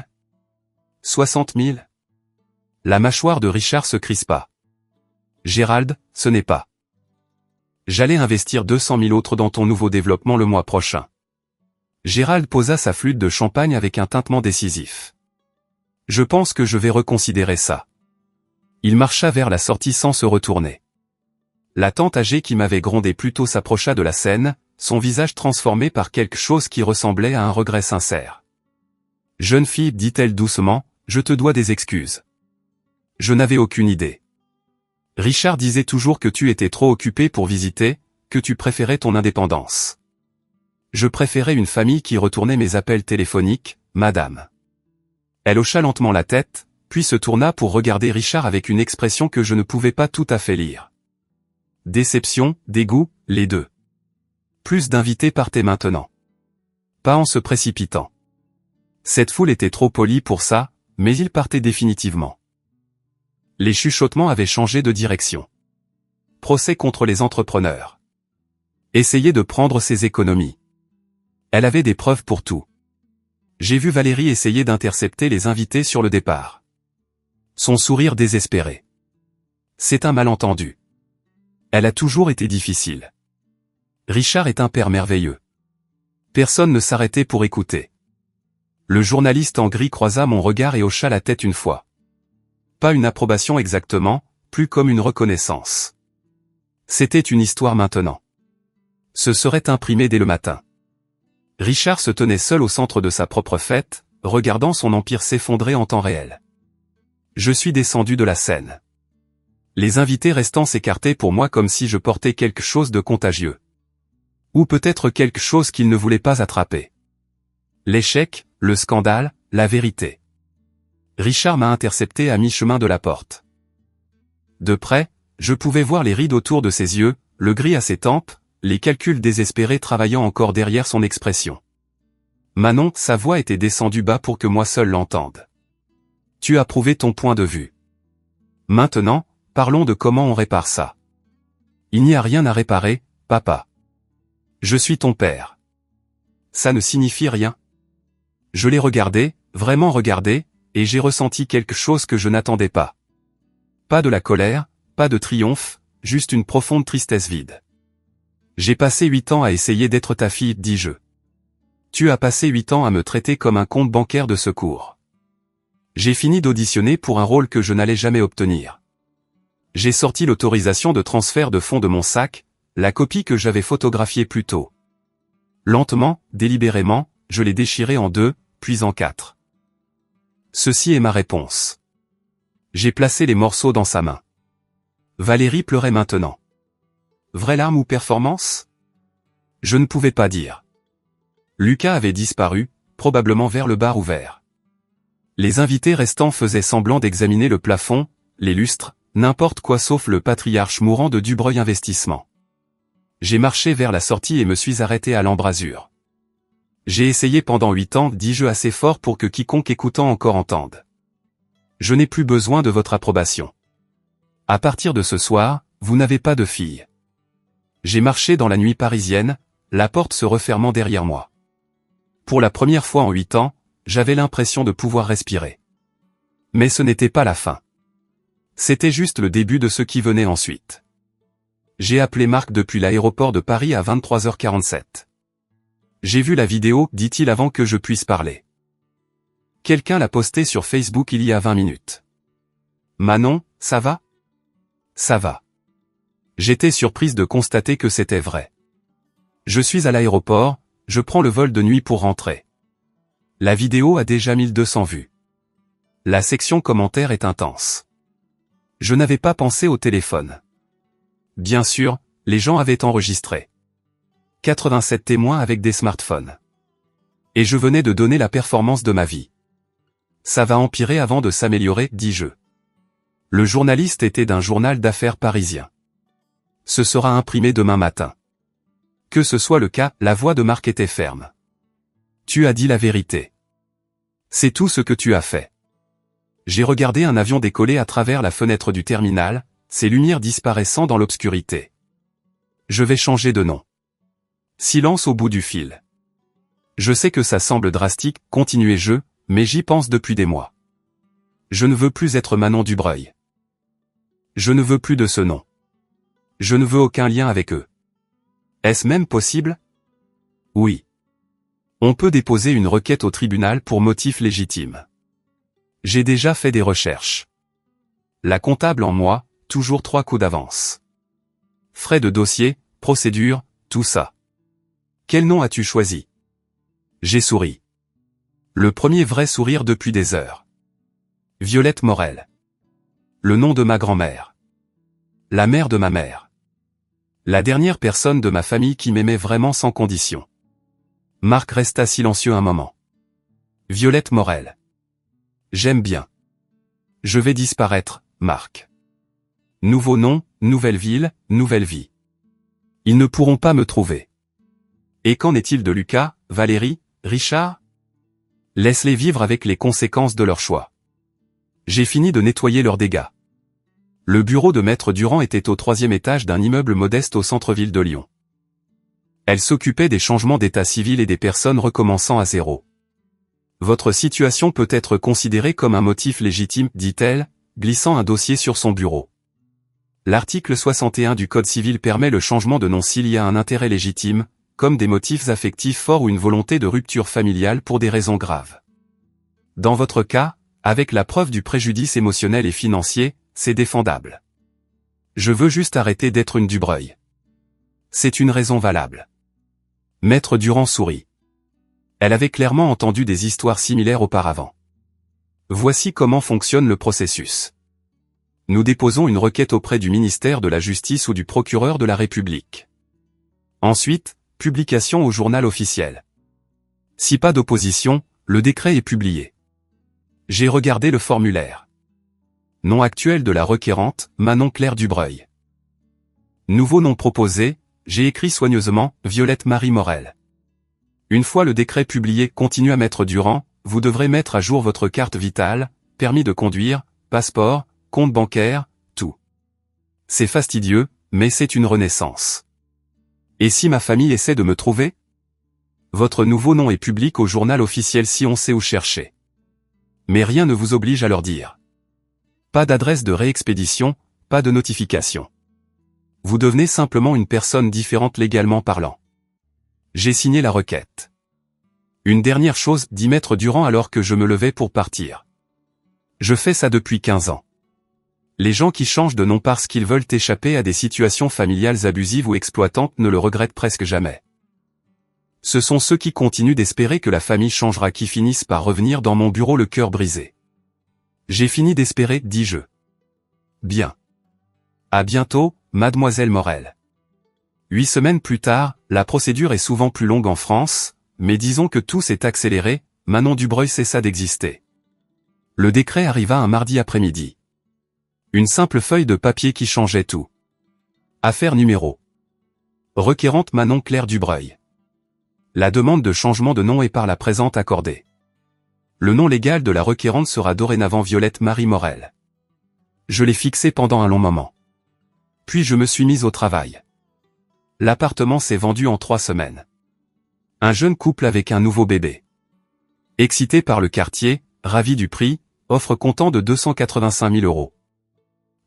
60 000? La mâchoire de Richard se crispa. Gérald, ce n'est pas. J'allais investir 200 000 autres dans ton nouveau développement le mois prochain. Gérald posa sa flûte de champagne avec un tintement décisif. Je pense que je vais reconsidérer ça. Il marcha vers la sortie sans se retourner. La tante âgée qui m'avait grondé plus tôt s'approcha de la scène, son visage transformé par quelque chose qui ressemblait à un regret sincère. Jeune fille, dit-elle doucement, je te dois des excuses. Je n'avais aucune idée. Richard disait toujours que tu étais trop occupé pour visiter, que tu préférais ton indépendance. Je préférais une famille qui retournait mes appels téléphoniques, madame. Elle hocha lentement la tête, puis se tourna pour regarder Richard avec une expression que je ne pouvais pas tout à fait lire. Déception, dégoût, les deux. Plus d'invités partaient maintenant. Pas en se précipitant. Cette foule était trop polie pour ça, mais ils partaient définitivement. Les chuchotements avaient changé de direction. Procès contre les entrepreneurs. Essayer de prendre ses économies. Elle avait des preuves pour tout. J'ai vu Valérie essayer d'intercepter les invités sur le départ. Son sourire désespéré. C'est un malentendu. Elle a toujours été difficile. Richard est un père merveilleux. Personne ne s'arrêtait pour écouter. Le journaliste en gris croisa mon regard et hocha la tête une fois. Pas une approbation exactement, plus comme une reconnaissance. C'était une histoire maintenant. Ce serait imprimé dès le matin. Richard se tenait seul au centre de sa propre fête, regardant son empire s'effondrer en temps réel. Je suis descendu de la scène. Les invités restants s'écartaient pour moi comme si je portais quelque chose de contagieux. Ou peut-être quelque chose qu'ils ne voulaient pas attraper. L'échec, le scandale, la vérité. Richard m'a intercepté à mi-chemin de la porte. De près, je pouvais voir les rides autour de ses yeux, le gris à ses tempes, les calculs désespérés travaillant encore derrière son expression. Manon, sa voix était descendue bas pour que moi seul l'entende. Tu as prouvé ton point de vue. Maintenant, parlons de comment on répare ça. Il n'y a rien à réparer, papa. Je suis ton père. Ça ne signifie rien. Je l'ai regardé, vraiment regardé, et j'ai ressenti quelque chose que je n'attendais pas. Pas de la colère, pas de triomphe, juste une profonde tristesse vide. J'ai passé 8 ans à essayer d'être ta fille, dis-je. Tu as passé 8 ans à me traiter comme un compte bancaire de secours. J'ai fini d'auditionner pour un rôle que je n'allais jamais obtenir. J'ai sorti l'autorisation de transfert de fonds de mon sac, la copie que j'avais photographiée plus tôt. Lentement, délibérément, je l'ai déchirée en 2, puis en 4. Ceci est ma réponse. J'ai placé les morceaux dans sa main. Valérie pleurait maintenant. Vraie larme ou performance? Je ne pouvais pas dire. Lucas avait disparu, probablement vers le bar ouvert. Les invités restants faisaient semblant d'examiner le plafond, les lustres, n'importe quoi sauf le patriarche mourant de Dubreuil Investissement. J'ai marché vers la sortie et me suis arrêté à l'embrasure. J'ai essayé pendant 8 ans, dis-je assez fort pour que quiconque écoutant encore entende. Je n'ai plus besoin de votre approbation. À partir de ce soir, vous n'avez pas de fille. J'ai marché dans la nuit parisienne, la porte se refermant derrière moi. Pour la première fois en 8 ans, j'avais l'impression de pouvoir respirer. Mais ce n'était pas la fin. C'était juste le début de ce qui venait ensuite. J'ai appelé Marc depuis l'aéroport de Paris à 23h47. J'ai vu la vidéo, dit-il avant que je puisse parler. Quelqu'un l'a postée sur Facebook il y a 20 minutes. Manon, ça va? Ça va. J'étais surprise de constater que c'était vrai. Je suis à l'aéroport, je prends le vol de nuit pour rentrer. La vidéo a déjà 1200 vues. La section commentaires est intense. Je n'avais pas pensé au téléphone. Bien sûr, les gens avaient enregistré. 87 témoins avec des smartphones. Et je venais de donner la performance de ma vie. Ça va empirer avant de s'améliorer, dis-je. Le journaliste était d'un journal d'affaires parisien. Ce sera imprimé demain matin. Que ce soit le cas, la voix de Marc était ferme. Tu as dit la vérité. C'est tout ce que tu as fait. J'ai regardé un avion décoller à travers la fenêtre du terminal, ses lumières disparaissant dans l'obscurité. Je vais changer de nom. Silence au bout du fil. Je sais que ça semble drastique, continuai-je, mais j'y pense depuis des mois. Je ne veux plus être Manon Dubreuil. Je ne veux plus de ce nom. Je ne veux aucun lien avec eux. Est-ce même possible? Oui. On peut déposer une requête au tribunal pour motif légitime. J'ai déjà fait des recherches. La comptable en moi, toujours 3 coups d'avance. Frais de dossier, procédure, tout ça. Quel nom as-tu choisi? J'ai souri. Le premier vrai sourire depuis des heures. Violette Morel. Le nom de ma grand-mère. La mère de ma mère. La dernière personne de ma famille qui m'aimait vraiment sans condition. Marc resta silencieux un moment. Violette Morel. J'aime bien. Je vais disparaître, Marc. Nouveau nom, nouvelle ville, nouvelle vie. Ils ne pourront pas me trouver. Et qu'en est-il de Lucas, Valérie, Richard? Laisse-les vivre avec les conséquences de leur choix. J'ai fini de nettoyer leurs dégâts. Le bureau de Maître Durand était au 3e étage d'un immeuble modeste au centre-ville de Lyon. Elle s'occupait des changements d'état civil et des personnes recommençant à zéro. Votre situation peut être considérée comme un motif légitime, dit-elle, glissant un dossier sur son bureau. L'article 61 du Code civil permet le changement de nom s'il y a un intérêt légitime, comme des motifs affectifs forts ou une volonté de rupture familiale pour des raisons graves. Dans votre cas, avec la preuve du préjudice émotionnel et financier, c'est défendable. Je veux juste arrêter d'être une Dubreuil. C'est une raison valable. Maître Durand sourit. Elle avait clairement entendu des histoires similaires auparavant. Voici comment fonctionne le processus. Nous déposons une requête auprès du ministère de la Justice ou du procureur de la République. Ensuite, publication au journal officiel. Si pas d'opposition, le décret est publié. J'ai regardé le formulaire. Nom actuel de la requérante, Manon Claire Dubreuil. Nouveau nom proposé, j'ai écrit soigneusement, Violette Marie Morel. Une fois le décret publié, continue à Maître Durand, vous devrez mettre à jour votre carte vitale, permis de conduire, passeport, compte bancaire, tout. C'est fastidieux, mais c'est une renaissance. Et si ma famille essaie de me trouver? Votre nouveau nom est public au journal officiel si on sait où chercher. Mais rien ne vous oblige à leur dire. Pas d'adresse de réexpédition, pas de notification. Vous devenez simplement une personne différente légalement parlant. J'ai signé la requête. Une dernière chose, dit Maître Durand alors que je me levais pour partir. Je fais ça depuis 15 ans. Les gens qui changent de nom parce qu'ils veulent échapper à des situations familiales abusives ou exploitantes ne le regrettent presque jamais. Ce sont ceux qui continuent d'espérer que la famille changera qui finissent par revenir dans mon bureau le cœur brisé. J'ai fini d'espérer, dis-je. Bien. À bientôt, Mademoiselle Morel. 8 semaines plus tard, la procédure est souvent plus longue en France, mais disons que tout s'est accéléré, Manon Dubreuil cessa d'exister. Le décret arriva un mardi après-midi. Une simple feuille de papier qui changeait tout. Affaire numéro. Requérante Manon Claire Dubreuil. La demande de changement de nom est par la présente accordée. Le nom légal de la requérante sera dorénavant Violette Marie Morel. Je l'ai fixé pendant un long moment. Puis je me suis mise au travail. L'appartement s'est vendu en 3 semaines. Un jeune couple avec un nouveau bébé. Excité par le quartier, ravi du prix, offre comptant de 285 000 €.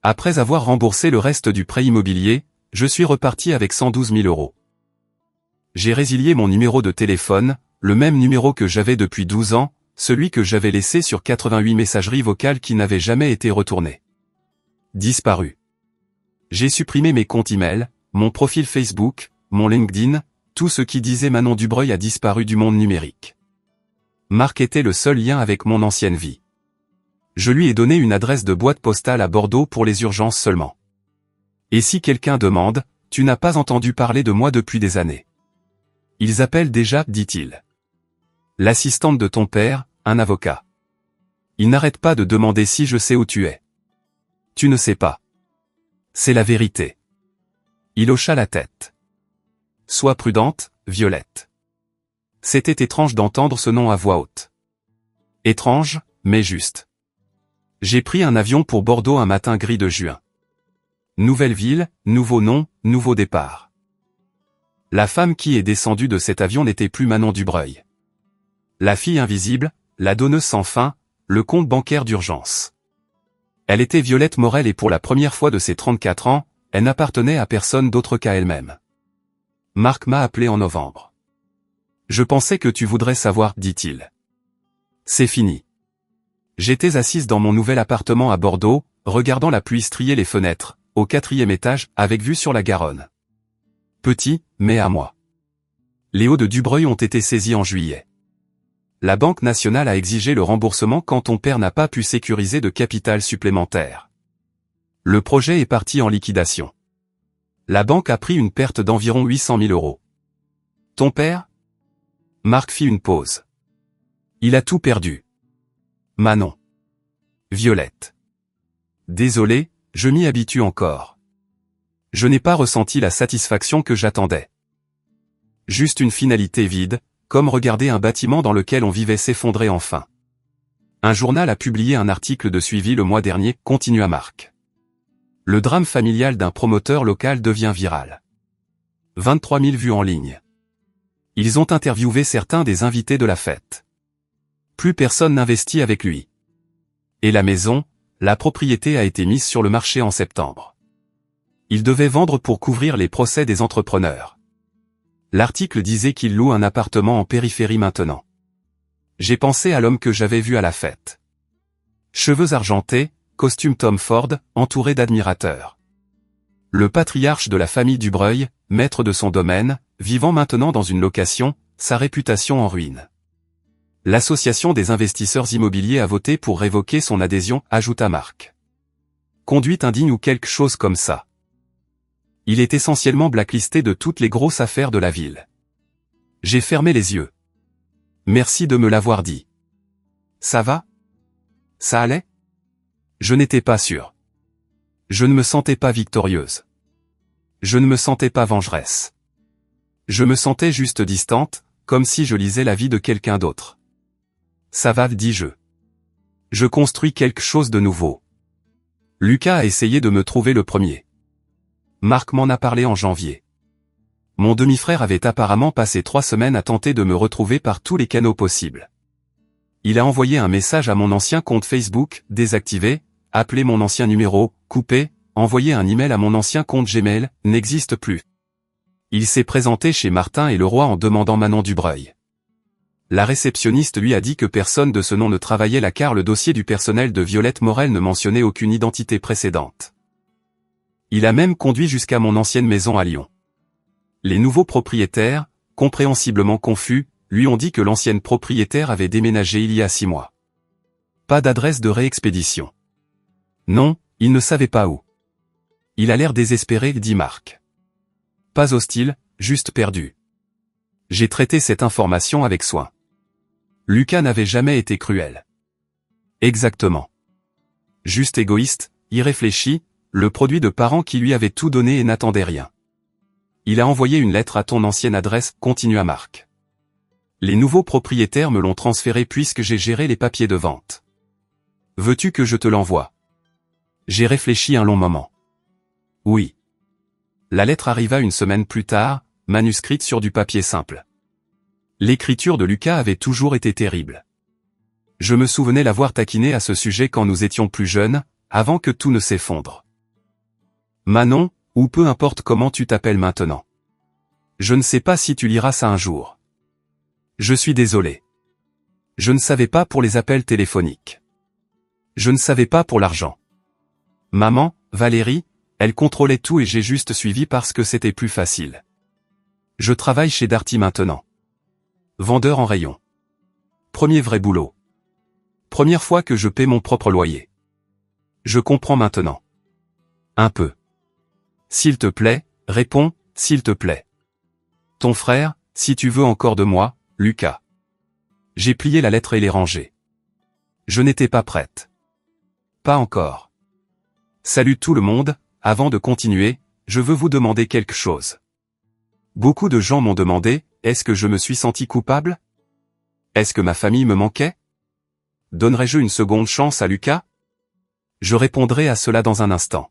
Après avoir remboursé le reste du prêt immobilier, je suis reparti avec 112 000 €. J'ai résilié mon numéro de téléphone, le même numéro que j'avais depuis 12 ans, celui que j'avais laissé sur 88 messageries vocales qui n'avaient jamais été retournées. Disparu. J'ai supprimé mes comptes e-mail, mon profil Facebook, mon LinkedIn, tout ce qui disait Manon Dubreuil a disparu du monde numérique. Marc était le seul lien avec mon ancienne vie. Je lui ai donné une adresse de boîte postale à Bordeaux pour les urgences seulement. Et si quelqu'un demande, tu n'as pas entendu parler de moi depuis des années. Ils appellent déjà, dit-il. L'assistante de ton père, un avocat. Il n'arrête pas de demander si je sais où tu es. Tu ne sais pas. C'est la vérité. Il hocha la tête. Sois prudente, Violette. C'était étrange d'entendre ce nom à voix haute. Étrange, mais juste. J'ai pris un avion pour Bordeaux un matin gris de juin. Nouvelle ville, nouveau nom, nouveau départ. La femme qui est descendue de cet avion n'était plus Manon Dubreuil. La fille invisible, la donneuse sans fin, le compte bancaire d'urgence. Elle était Violette Morel et pour la première fois de ses 34 ans, elle n'appartenait à personne d'autre qu'à elle-même. Marc m'a appelé en novembre. Je pensais que tu voudrais savoir, dit-il. C'est fini. J'étais assise dans mon nouvel appartement à Bordeaux, regardant la pluie strier les fenêtres, au 4e étage, avec vue sur la Garonne. Petit, mais à moi. Les hauts de Dubreuil ont été saisis en juillet. La Banque nationale a exigé le remboursement quand ton père n'a pas pu sécuriser de capital supplémentaire. Le projet est parti en liquidation. La banque a pris une perte d'environ 800 000 €. Ton père ? Marc fit une pause. Il a tout perdu. Manon. Violette. Désolé, je m'y habitue encore. Je n'ai pas ressenti la satisfaction que j'attendais. Juste une finalité vide, comme regarder un bâtiment dans lequel on vivait s'effondrer enfin. Un journal a publié un article de suivi le mois dernier, continua Marc. Le drame familial d'un promoteur local devient viral. 23 000 vues en ligne. Ils ont interviewé certains des invités de la fête. Plus personne n'investit avec lui. Et la maison, la propriété a été mise sur le marché en septembre. Il devait vendre pour couvrir les procès des entrepreneurs. L'article disait qu'il loue un appartement en périphérie maintenant. J'ai pensé à l'homme que j'avais vu à la fête. Cheveux argentés, costume Tom Ford, entouré d'admirateurs. Le patriarche de la famille Dubreuil, maître de son domaine, vivant maintenant dans une location, sa réputation en ruine. L'association des investisseurs immobiliers a voté pour révoquer son adhésion, ajouta Marc. Conduite indigne ou quelque chose comme ça. Il est essentiellement blacklisté de toutes les grosses affaires de la ville. J'ai fermé les yeux. Merci de me l'avoir dit. Ça va ? Ça allait ? Je n'étais pas sûr. Je ne me sentais pas victorieuse. Je ne me sentais pas vengeresse. Je me sentais juste distante, comme si je lisais la vie de quelqu'un d'autre. Ça va, dis-je. Je construis quelque chose de nouveau. Lucas a essayé de me trouver le premier. Marc m'en a parlé en janvier. Mon demi-frère avait apparemment passé 3 semaines à tenter de me retrouver par tous les canaux possibles. Il a envoyé un message à mon ancien compte Facebook, désactivé, appelé mon ancien numéro, coupé, envoyé un email à mon ancien compte Gmail, n'existe plus. Il s'est présenté chez Martin et Leroy en demandant Manon Dubreuil. La réceptionniste lui a dit que personne de ce nom ne travaillait là car le dossier du personnel de Violette Morel ne mentionnait aucune identité précédente. Il a même conduit jusqu'à mon ancienne maison à Lyon. Les nouveaux propriétaires, compréhensiblement confus, lui ont dit que l'ancienne propriétaire avait déménagé il y a 6 mois. Pas d'adresse de réexpédition. Non, il ne savait pas où. Il a l'air désespéré, dit Marc. Pas hostile, juste perdu. J'ai traité cette information avec soin. Lucas n'avait jamais été cruel. Exactement. Juste égoïste, irréfléchi, le produit de parents qui lui avaient tout donné et n'attendaient rien. Il a envoyé une lettre à ton ancienne adresse, continua Marc. Les nouveaux propriétaires me l'ont transféré puisque j'ai géré les papiers de vente. Veux-tu que je te l'envoie? J'ai réfléchi un long moment. Oui. La lettre arriva une semaine plus tard, manuscrite sur du papier simple. L'écriture de Lucas avait toujours été terrible. Je me souvenais l'avoir taquiné à ce sujet quand nous étions plus jeunes, avant que tout ne s'effondre. Manon, ou peu importe comment tu t'appelles maintenant. Je ne sais pas si tu liras ça un jour. Je suis désolé. Je ne savais pas pour les appels téléphoniques. Je ne savais pas pour l'argent. Maman, Valérie, elle contrôlait tout et j'ai juste suivi parce que c'était plus facile. Je travaille chez Darty maintenant. Vendeur en rayon. Premier vrai boulot. Première fois que je paie mon propre loyer. Je comprends maintenant. Un peu. S'il te plaît, réponds, s'il te plaît. Ton frère, si tu veux encore de moi, Lucas. J'ai plié la lettre et l'ai rangée. Je n'étais pas prête. Pas encore. Salut tout le monde, avant de continuer, je veux vous demander quelque chose. Beaucoup de gens m'ont demandé, est-ce que je me suis senti coupable? Est-ce que ma famille me manquait? Donnerais-je une seconde chance à Lucas? Je répondrai à cela dans un instant.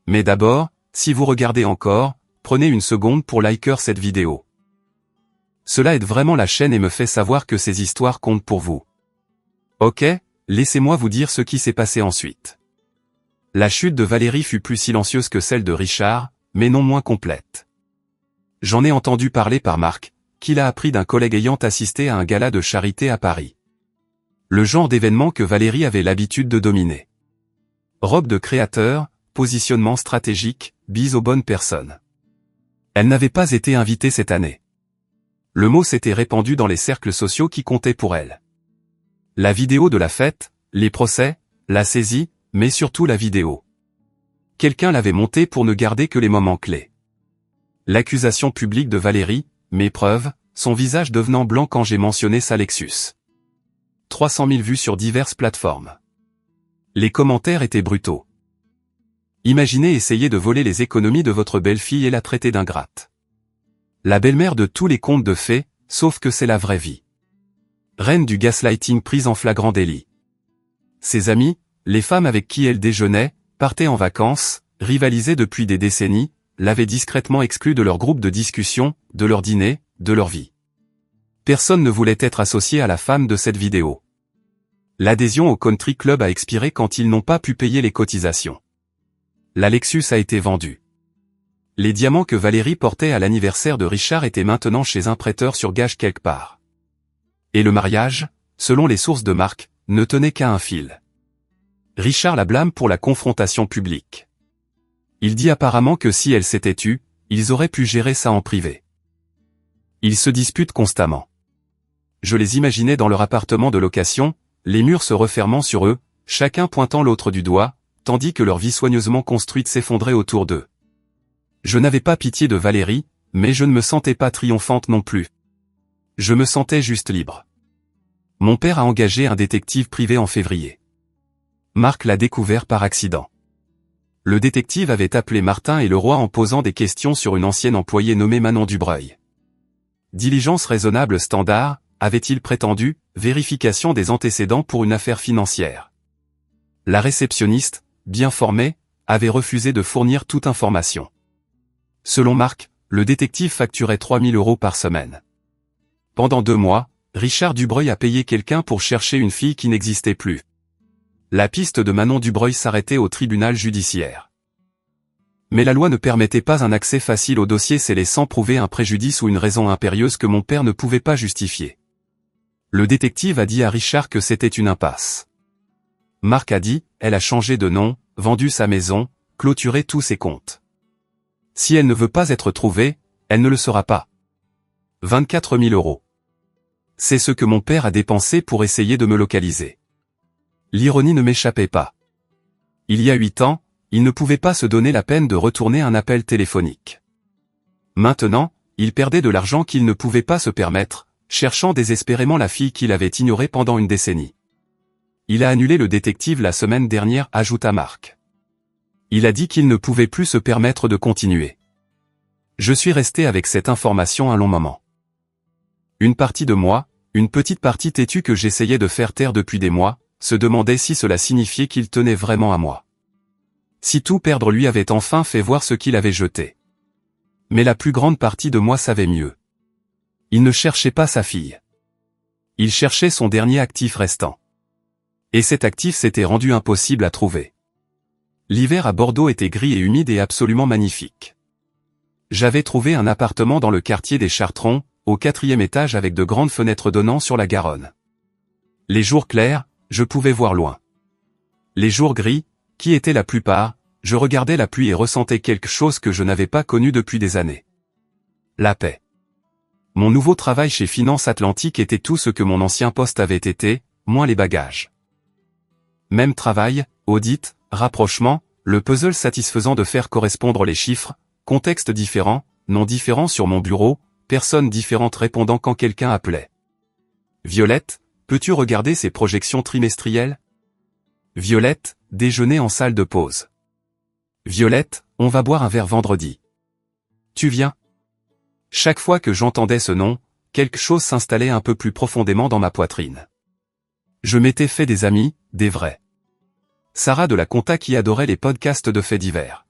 Mais d'abord, si vous regardez encore, prenez une seconde pour liker cette vidéo. Cela aide vraiment la chaîne et me fait savoir que ces histoires comptent pour vous. Ok, laissez-moi vous dire ce qui s'est passé ensuite. La chute de Valérie fut plus silencieuse que celle de Richard, mais non moins complète. J'en ai entendu parler par Marc, qu'il a appris d'un collègue ayant assisté à un gala de charité à Paris. Le genre d'événement que Valérie avait l'habitude de dominer. Robe de créateur, positionnement stratégique, bise aux bonnes personnes. Elle n'avait pas été invitée cette année. Le mot s'était répandu dans les cercles sociaux qui comptaient pour elle. La vidéo de la fête, les procès, la saisie, mais surtout la vidéo. Quelqu'un l'avait montée pour ne garder que les moments clés. L'accusation publique de Valérie, mes preuves, son visage devenant blanc quand j'ai mentionné sa Lexus. 300 000 vues sur diverses plateformes. Les commentaires étaient brutaux. Imaginez essayer de voler les économies de votre belle-fille et la traiter d'ingrate. La belle-mère de tous les contes de fées, sauf que c'est la vraie vie. Reine du gaslighting prise en flagrant délit. Ses amis, les femmes avec qui elle déjeunait, partaient en vacances, rivalisaient depuis des décennies, l'avaient discrètement exclue de leur groupe de discussion, de leur dîner, de leur vie. Personne ne voulait être associé à la femme de cette vidéo. L'adhésion au country club a expiré quand ils n'ont pas pu payer les cotisations. La Lexus a été vendue. Les diamants que Valérie portait à l'anniversaire de Richard étaient maintenant chez un prêteur sur gage quelque part. Et le mariage, selon les sources de Marc, ne tenait qu'à un fil. Richard la blâme pour la confrontation publique. Il dit apparemment que si elle s'était tue, ils auraient pu gérer ça en privé. Ils se disputent constamment. Je les imaginais dans leur appartement de location, les murs se refermant sur eux, chacun pointant l'autre du doigt, tandis que leur vie soigneusement construite s'effondrait autour d'eux. Je n'avais pas pitié de Valérie, mais je ne me sentais pas triomphante non plus. Je me sentais juste libre. Mon père a engagé un détective privé en février. Marc l'a découvert par accident. Le détective avait appelé Martin et Leroy en posant des questions sur une ancienne employée nommée Manon Dubreuil. Diligence raisonnable standard, avait-il prétendu, vérification des antécédents pour une affaire financière. La réceptionniste, bien formée, avait refusé de fournir toute information. Selon Marc, le détective facturait 3 000 € par semaine. Pendant 2 mois, Richard Dubreuil a payé quelqu'un pour chercher une fille qui n'existait plus. La piste de Manon Dubreuil s'arrêtait au tribunal judiciaire. Mais la loi ne permettait pas un accès facile au dossier scellé sans prouver un préjudice ou une raison impérieuse que mon père ne pouvait pas justifier. Le détective a dit à Richard que c'était une impasse. Marc a dit, elle a changé de nom, vendu sa maison, clôturé tous ses comptes. Si elle ne veut pas être trouvée, elle ne le sera pas. 24 000 €. C'est ce que mon père a dépensé pour essayer de me localiser. L'ironie ne m'échappait pas. Il y a 8 ans, il ne pouvait pas se donner la peine de retourner un appel téléphonique. Maintenant, il perdait de l'argent qu'il ne pouvait pas se permettre, cherchant désespérément la fille qu'il avait ignorée pendant une décennie. Il a annulé le détective la semaine dernière, ajouta Marc. Il a dit qu'il ne pouvait plus se permettre de continuer. Je suis resté avec cette information un long moment. Une partie de moi, une petite partie têtue que j'essayais de faire taire depuis des mois, se demandait si cela signifiait qu'il tenait vraiment à moi. Si tout perdre lui avait enfin fait voir ce qu'il avait jeté. Mais la plus grande partie de moi savait mieux. Il ne cherchait pas sa fille. Il cherchait son dernier actif restant. Et cet actif s'était rendu impossible à trouver. L'hiver à Bordeaux était gris et humide et absolument magnifique. J'avais trouvé un appartement dans le quartier des Chartrons, au 4e étage avec de grandes fenêtres donnant sur la Garonne. Les jours clairs, je pouvais voir loin. Les jours gris, qui étaient la plupart, je regardais la pluie et ressentais quelque chose que je n'avais pas connu depuis des années. La paix. Mon nouveau travail chez Finance Atlantique était tout ce que mon ancien poste avait été, moins les bagages. Même travail, audit, rapprochement, le puzzle satisfaisant de faire correspondre les chiffres, contexte différent, nom différent sur mon bureau, personnes différentes répondant quand quelqu'un appelait. Violette, peux-tu regarder ces projections trimestrielles? Violette, déjeuner en salle de pause. Violette, on va boire un verre vendredi. Tu viens? Chaque fois que j'entendais ce nom, quelque chose s'installait un peu plus profondément dans ma poitrine. Je m'étais fait des amis, des vrais. Sarah de la compta qui adorait les podcasts de faits divers.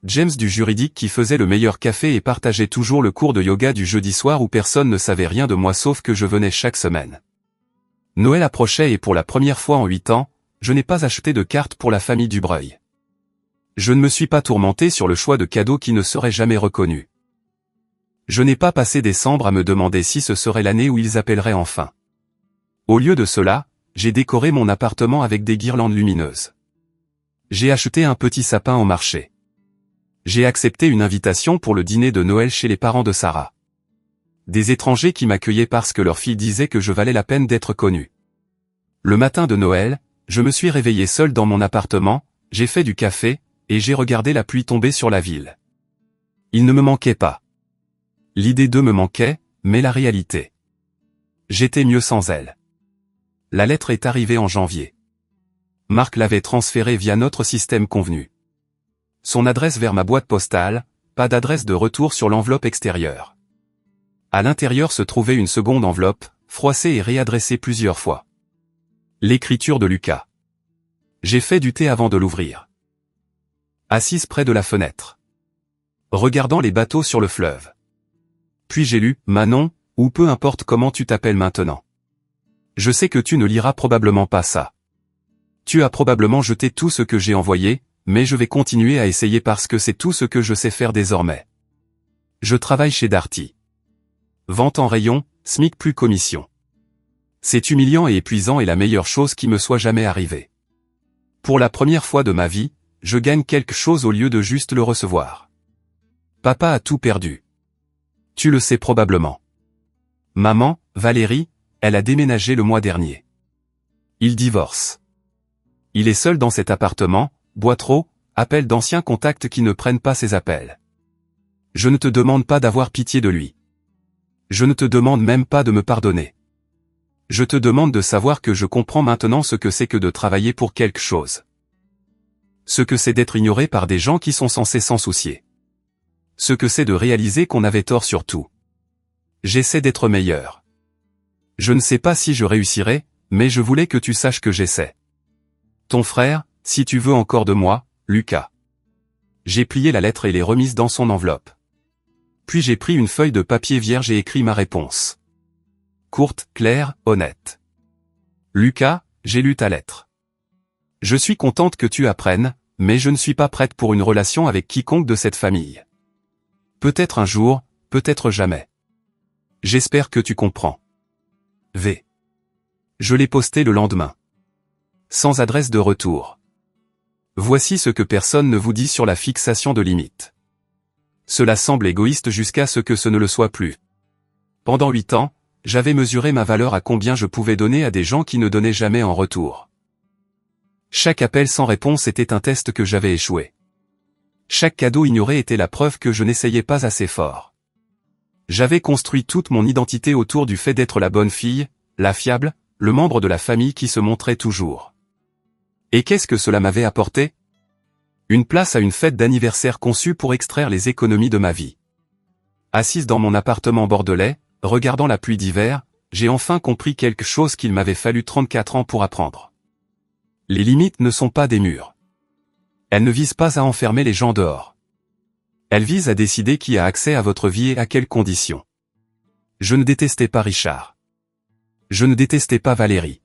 James du juridique qui faisait le meilleur café et partageait toujours le cours de yoga du jeudi soir où personne ne savait rien de moi sauf que je venais chaque semaine. Noël approchait et pour la première fois en 8 ans, je n'ai pas acheté de carte pour la famille Dubreuil. Je ne me suis pas tourmenté sur le choix de cadeaux qui ne seraient jamais reconnus. Je n'ai pas passé décembre à me demander si ce serait l'année où ils appelleraient enfin. Au lieu de cela, j'ai décoré mon appartement avec des guirlandes lumineuses. J'ai acheté un petit sapin au marché. J'ai accepté une invitation pour le dîner de Noël chez les parents de Sarah. Des étrangers qui m'accueillaient parce que leur fille disait que je valais la peine d'être connu. Le matin de Noël, je me suis réveillé seul dans mon appartement, j'ai fait du café, et j'ai regardé la pluie tomber sur la ville. Il ne me manquait pas. L'idée d'eux me manquait, mais la réalité. J'étais mieux sans elle. La lettre est arrivée en janvier. Marc l'avait transférée via notre système convenu. Son adresse vers ma boîte postale, pas d'adresse de retour sur l'enveloppe extérieure. À l'intérieur se trouvait une seconde enveloppe, froissée et réadressée plusieurs fois. L'écriture de Lucas. J'ai fait du thé avant de l'ouvrir. Assise près de la fenêtre. Regardant les bateaux sur le fleuve. Puis j'ai lu, Manon, ou peu importe comment tu t'appelles maintenant. Je sais que tu ne liras probablement pas ça. Tu as probablement jeté tout ce que j'ai envoyé, mais je vais continuer à essayer parce que c'est tout ce que je sais faire désormais. Je travaille chez Darty. Vente en rayon, SMIC plus commission. C'est humiliant et épuisant et la meilleure chose qui me soit jamais arrivée. Pour la première fois de ma vie, je gagne quelque chose au lieu de juste le recevoir. Papa a tout perdu. Tu le sais probablement. Maman, Valérie, elle a déménagé le mois dernier. Il divorce. Il est seul dans cet appartement, boit trop, appelle d'anciens contacts qui ne prennent pas ses appels. Je ne te demande pas d'avoir pitié de lui. Je ne te demande même pas de me pardonner. Je te demande de savoir que je comprends maintenant ce que c'est que de travailler pour quelque chose. Ce que c'est d'être ignoré par des gens qui sont censés s'en soucier. Ce que c'est de réaliser qu'on avait tort sur tout. J'essaie d'être meilleur. Je ne sais pas si je réussirai, mais je voulais que tu saches que j'essaie. Ton frère, si tu veux encore de moi, Lucas. J'ai plié la lettre et l'ai remise dans son enveloppe. Puis j'ai pris une feuille de papier vierge et écrit ma réponse. Courte, claire, honnête. Lucas, j'ai lu ta lettre. Je suis contente que tu apprennes, mais je ne suis pas prête pour une relation avec quiconque de cette famille. Peut-être un jour, peut-être jamais. J'espère que tu comprends. V. Je l'ai posté le lendemain. Sans adresse de retour. Voici ce que personne ne vous dit sur la fixation de limites. Cela semble égoïste jusqu'à ce que ce ne le soit plus. Pendant 8 ans, j'avais mesuré ma valeur à combien je pouvais donner à des gens qui ne donnaient jamais en retour. Chaque appel sans réponse était un test que j'avais échoué. Chaque cadeau ignoré était la preuve que je n'essayais pas assez fort. J'avais construit toute mon identité autour du fait d'être la bonne fille, la fiable, le membre de la famille qui se montrait toujours. Et qu'est-ce que cela m'avait apporté? Une place à une fête d'anniversaire conçue pour extraire les économies de ma vie. Assise dans mon appartement bordelais, regardant la pluie d'hiver, j'ai enfin compris quelque chose qu'il m'avait fallu 34 ans pour apprendre. Les limites ne sont pas des murs. Elles ne visent pas à enfermer les gens dehors. Elles visent à décider qui a accès à votre vie et à quelles conditions. Je ne détestais pas Richard. Je ne détestais pas Valérie.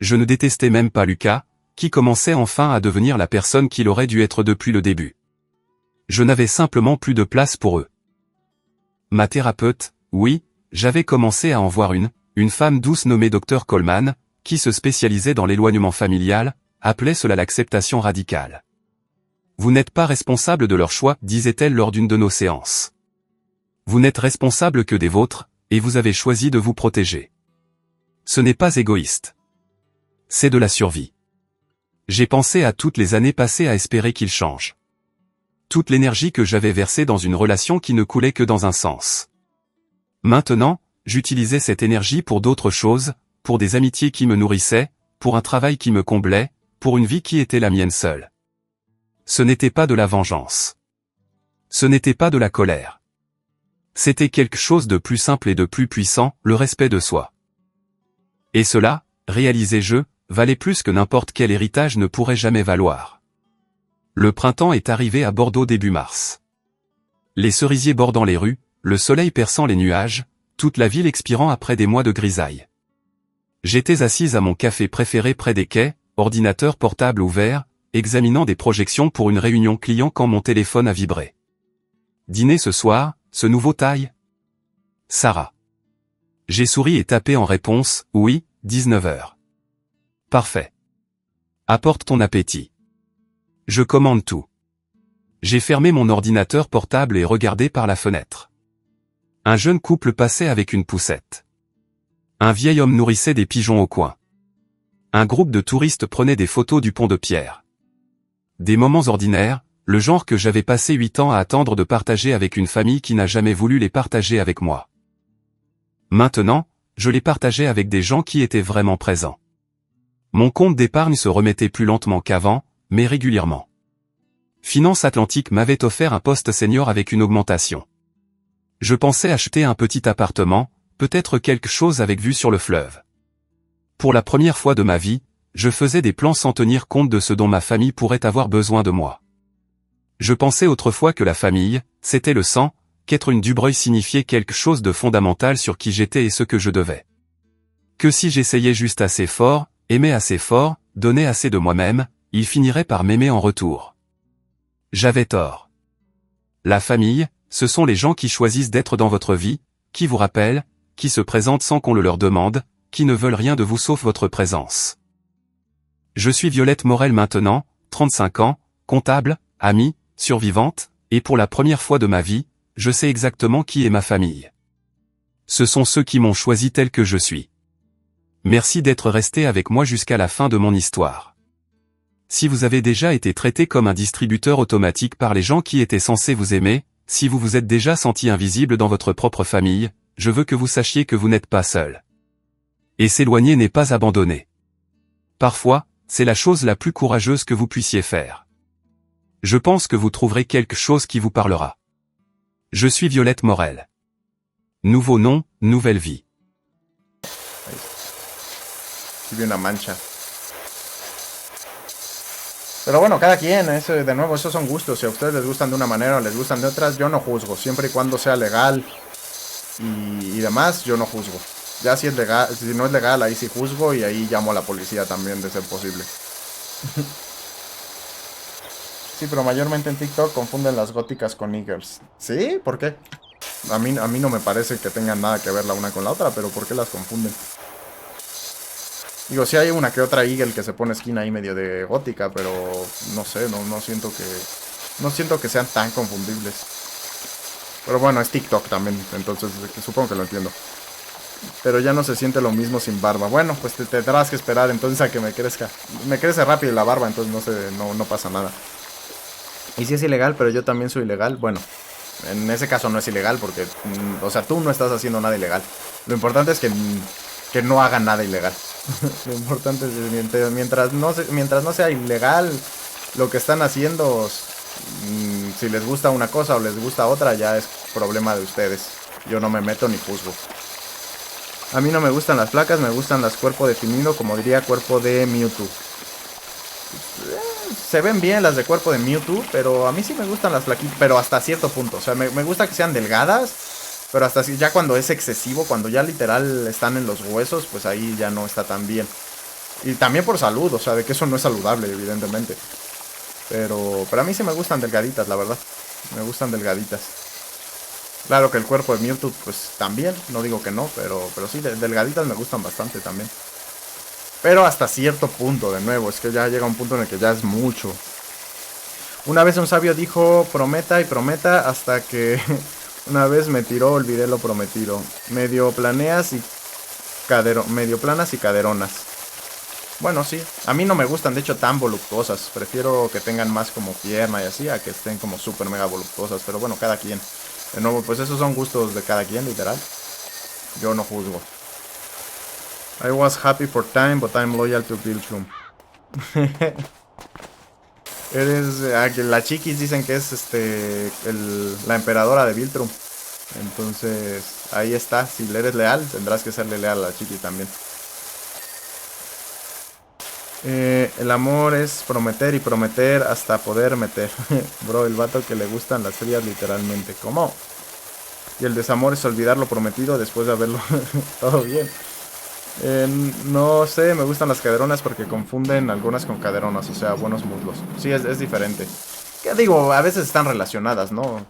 Je ne détestais même pas Lucas, qui commençait enfin à devenir la personne qu'il aurait dû être depuis le début. Je n'avais simplement plus de place pour eux. Ma thérapeute, oui, j'avais commencé à en voir une femme douce nommée Dr Coleman, qui se spécialisait dans l'éloignement familial, appelait cela l'acceptation radicale. Vous n'êtes pas responsable de leur choix, disait-elle lors d'une de nos séances. Vous n'êtes responsable que des vôtres, et vous avez choisi de vous protéger. Ce n'est pas égoïste. C'est de la survie. J'ai pensé à toutes les années passées à espérer qu'ils changent. Toute l'énergie que j'avais versée dans une relation qui ne coulait que dans un sens. Maintenant, j'utilisais cette énergie pour d'autres choses, pour des amitiés qui me nourrissaient, pour un travail qui me comblait, pour une vie qui était la mienne seule. Ce n'était pas de la vengeance. Ce n'était pas de la colère. C'était quelque chose de plus simple et de plus puissant, le respect de soi. Et cela, réalisais-je, valait plus que n'importe quel héritage ne pourrait jamais valoir. Le printemps est arrivé à Bordeaux début mars. Les cerisiers bordant les rues, le soleil perçant les nuages, toute la ville expirant après des mois de grisaille. J'étais assise à mon café préféré près des quais, ordinateur portable ouvert, examinant des projections pour une réunion client quand mon téléphone a vibré. Dîner ce soir, ce nouveau taille? Sarah. J'ai souri et tapé en réponse, oui, 19h. Parfait. Apporte ton appétit. Je commande tout. J'ai fermé mon ordinateur portable et regardé par la fenêtre. Un jeune couple passait avec une poussette. Un vieil homme nourrissait des pigeons au coin. Un groupe de touristes prenait des photos du pont de Pierre. Des moments ordinaires, le genre que j'avais passé 8 ans à attendre de partager avec une famille qui n'a jamais voulu les partager avec moi. Maintenant, je les partageais avec des gens qui étaient vraiment présents. Mon compte d'épargne se remettait plus lentement qu'avant, mais régulièrement. Finance Atlantique m'avait offert un poste senior avec une augmentation. Je pensais acheter un petit appartement, peut-être quelque chose avec vue sur le fleuve. Pour la première fois de ma vie, je faisais des plans sans tenir compte de ce dont ma famille pourrait avoir besoin de moi. Je pensais autrefois que la famille, c'était le sang, qu'être une Dubreuil signifiait quelque chose de fondamental sur qui j'étais et ce que je devais. Que si j'essayais juste assez fort, aimais assez fort, donnais assez de moi-même, il finirait par m'aimer en retour. J'avais tort. La famille, ce sont les gens qui choisissent d'être dans votre vie, qui vous rappellent, qui se présentent sans qu'on le leur demande, qui ne veulent rien de vous sauf votre présence. Je suis Violette Morel maintenant, 35 ans, comptable, amie, survivante, et pour la première fois de ma vie, je sais exactement qui est ma famille. Ce sont ceux qui m'ont choisi tel que je suis. Merci d'être resté avec moi jusqu'à la fin de mon histoire. Si vous avez déjà été traité comme un distributeur automatique par les gens qui étaient censés vous aimer, si vous vous êtes déjà senti invisible dans votre propre famille, je veux que vous sachiez que vous n'êtes pas seul. Et s'éloigner n'est pas abandonner. Parfois, c'est la chose la plus courageuse que vous puissiez faire. Je pense que vous trouverez quelque chose qui vous parlera. Je suis Violette Morel. Nouveau nom, nouvelle vie. Sí vi una mancha. Pero bueno, cada quien, de nuevo, esos son gustos. Si a ustedes les gustan de una manera o les gustan de otras, yo no juzgo. Siempre y cuando sea legal y demás, yo no juzgo. Ya si es legal, si no es legal, ahí sí juzgo y ahí llamo a la policía también, de ser posible. Sí, pero mayormente en TikTok confunden las góticas con niggers. ¿Sí? ¿Por qué? A mí no me parece que tengan nada que ver la una con la otra, pero ¿por qué las confunden? Digo, sí hay una que otra eagle que se pone esquina ahí medio de gótica, pero no sé, no siento que sean tan confundibles. Pero bueno, es TikTok también, entonces supongo que lo entiendo. Pero ya no se siente lo mismo sin barba. Bueno, pues te tendrás que esperar entonces a que me crezca. Me crece rápido la barba, entonces no pasa nada. Y sí es ilegal, pero yo también soy ilegal. Bueno, en ese caso no es ilegal porque, o sea, tú no estás haciendo nada ilegal. Lo importante es que no hagan nada ilegal. Lo importante es que mientras no sea ilegal lo que están haciendo, si les gusta una cosa o les gusta otra, ya es problema de ustedes. Yo no me meto ni juzgo. A mí no me gustan las placas, me gustan las cuerpo definido, como diría cuerpo de Mewtwo. Se ven bien las de cuerpo de Mewtwo, pero a mí sí me gustan las flaquitas, pero hasta cierto punto. O sea, me gusta que sean delgadas, pero hasta ya cuando es excesivo, cuando ya literal están en los huesos, pues ahí ya no está tan bien. Y también por salud, o sea, de que eso no es saludable, evidentemente. Pero a mí sí me gustan delgaditas, la verdad. Me gustan delgaditas. Claro que el cuerpo de Mewtwo, pues también, no digo que no, pero sí, delgaditas me gustan bastante también. Pero hasta cierto punto, de nuevo, es que ya llega un punto en el que ya es mucho. Una vez un sabio dijo, prometa y prometa hasta que una vez me tiró, olvidé lo prometido. Medio planas y caderonas. Bueno, sí, a mí no me gustan de hecho tan voluptuosas. Prefiero que tengan más como pierna y así, a que estén como súper mega voluptuosas. Pero bueno, cada quien. De nuevo, pues esos son gustos de cada quien, literal. Yo no juzgo. I was happy for time, but I'm loyal to Viltrum. Eres... la chiquis dicen que es la emperadora de Viltrum. Entonces, ahí está. Si le eres leal, tendrás que serle leal a la chiquis también. El amor es prometer y prometer hasta poder meter. Bro, el vato que le gustan las frías literalmente. ¿Cómo? Y el desamor es olvidar lo prometido después de haberlo todo bien. No sé, me gustan las caderonas porque confunden algunas con caderonas, o sea, buenos muslos. Sí, es diferente. ¿Qué digo? A veces están relacionadas, ¿no?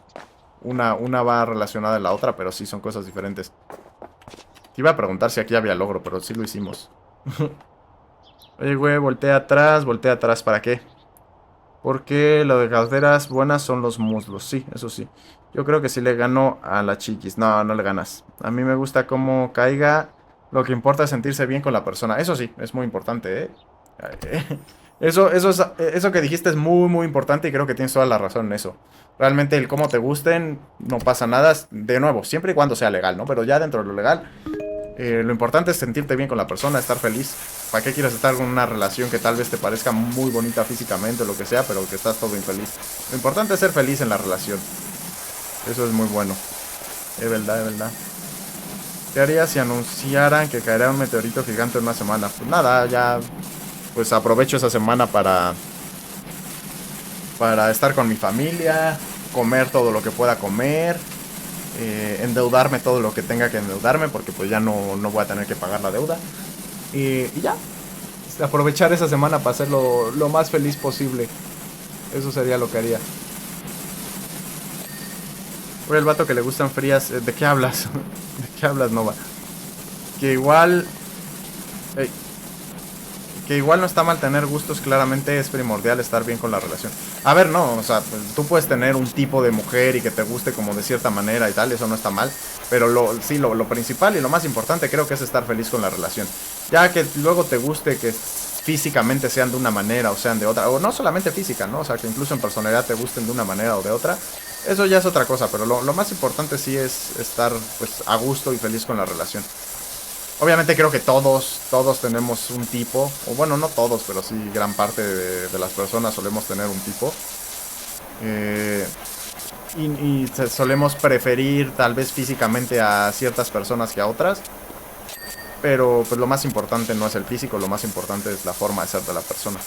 Una va relacionada a la otra, pero sí son cosas diferentes. Te iba a preguntar si aquí había logro, pero sí lo hicimos. Oye, güey, voltea atrás, ¿para qué? Porque lo de caderas buenas son los muslos, sí, eso sí. Yo creo que sí le gano a la chiquis. No, no le ganas. A mí me gusta cómo caiga. Lo que importa es sentirse bien con la persona. Eso sí, es muy importante, ¿eh? Eso que dijiste es muy, muy importante y creo que tienes toda la razón en eso. Realmente el cómo te gusten, no pasa nada. De nuevo, siempre y cuando sea legal, ¿no? Pero ya dentro de lo legal, lo importante es sentirte bien con la persona, estar feliz. ¿Para qué quieres estar con una relación que tal vez te parezca muy bonita físicamente o lo que sea, pero que estás todo infeliz? Lo importante es ser feliz en la relación. Eso es muy bueno. Es verdad, es verdad. ¿Qué harías si anunciaran que caería un meteorito gigante en una semana? Pues nada, ya pues aprovecho esa semana para estar con mi familia, comer todo lo que pueda comer, endeudarme todo lo que tenga que endeudarme, porque pues ya no voy a tener que pagar la deuda. Y ya, aprovechar esa semana para hacerlo lo más feliz posible. Eso sería lo que haría. Por el vato que le gustan frías, ¿de qué hablas? ¿De qué hablas, Nova? Que igual... Hey, que igual no está mal tener gustos, claramente es primordial estar bien con la relación. A ver, no, o sea, pues, tú puedes tener un tipo de mujer y que te guste como de cierta manera y tal, eso no está mal. Pero lo principal y lo más importante creo que es estar feliz con la relación. Ya que luego te guste que físicamente sean de una manera o sean de otra, o no solamente física, ¿no? O sea, que incluso en personalidad te gusten de una manera o de otra. Eso ya es otra cosa, pero lo más importante sí es estar pues a gusto y feliz con la relación. Obviamente creo que todos tenemos un tipo, o bueno, no todos, pero sí gran parte de las personas solemos tener un tipo. Y solemos preferir tal vez físicamente a ciertas personas que a otras. Pero pues lo más importante no es el físico, lo más importante es la forma de ser de la persona.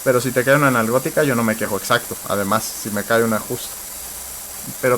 Pero si te cae una nalgótica yo no me quejo, exacto. Además, si me cae una justa. Pero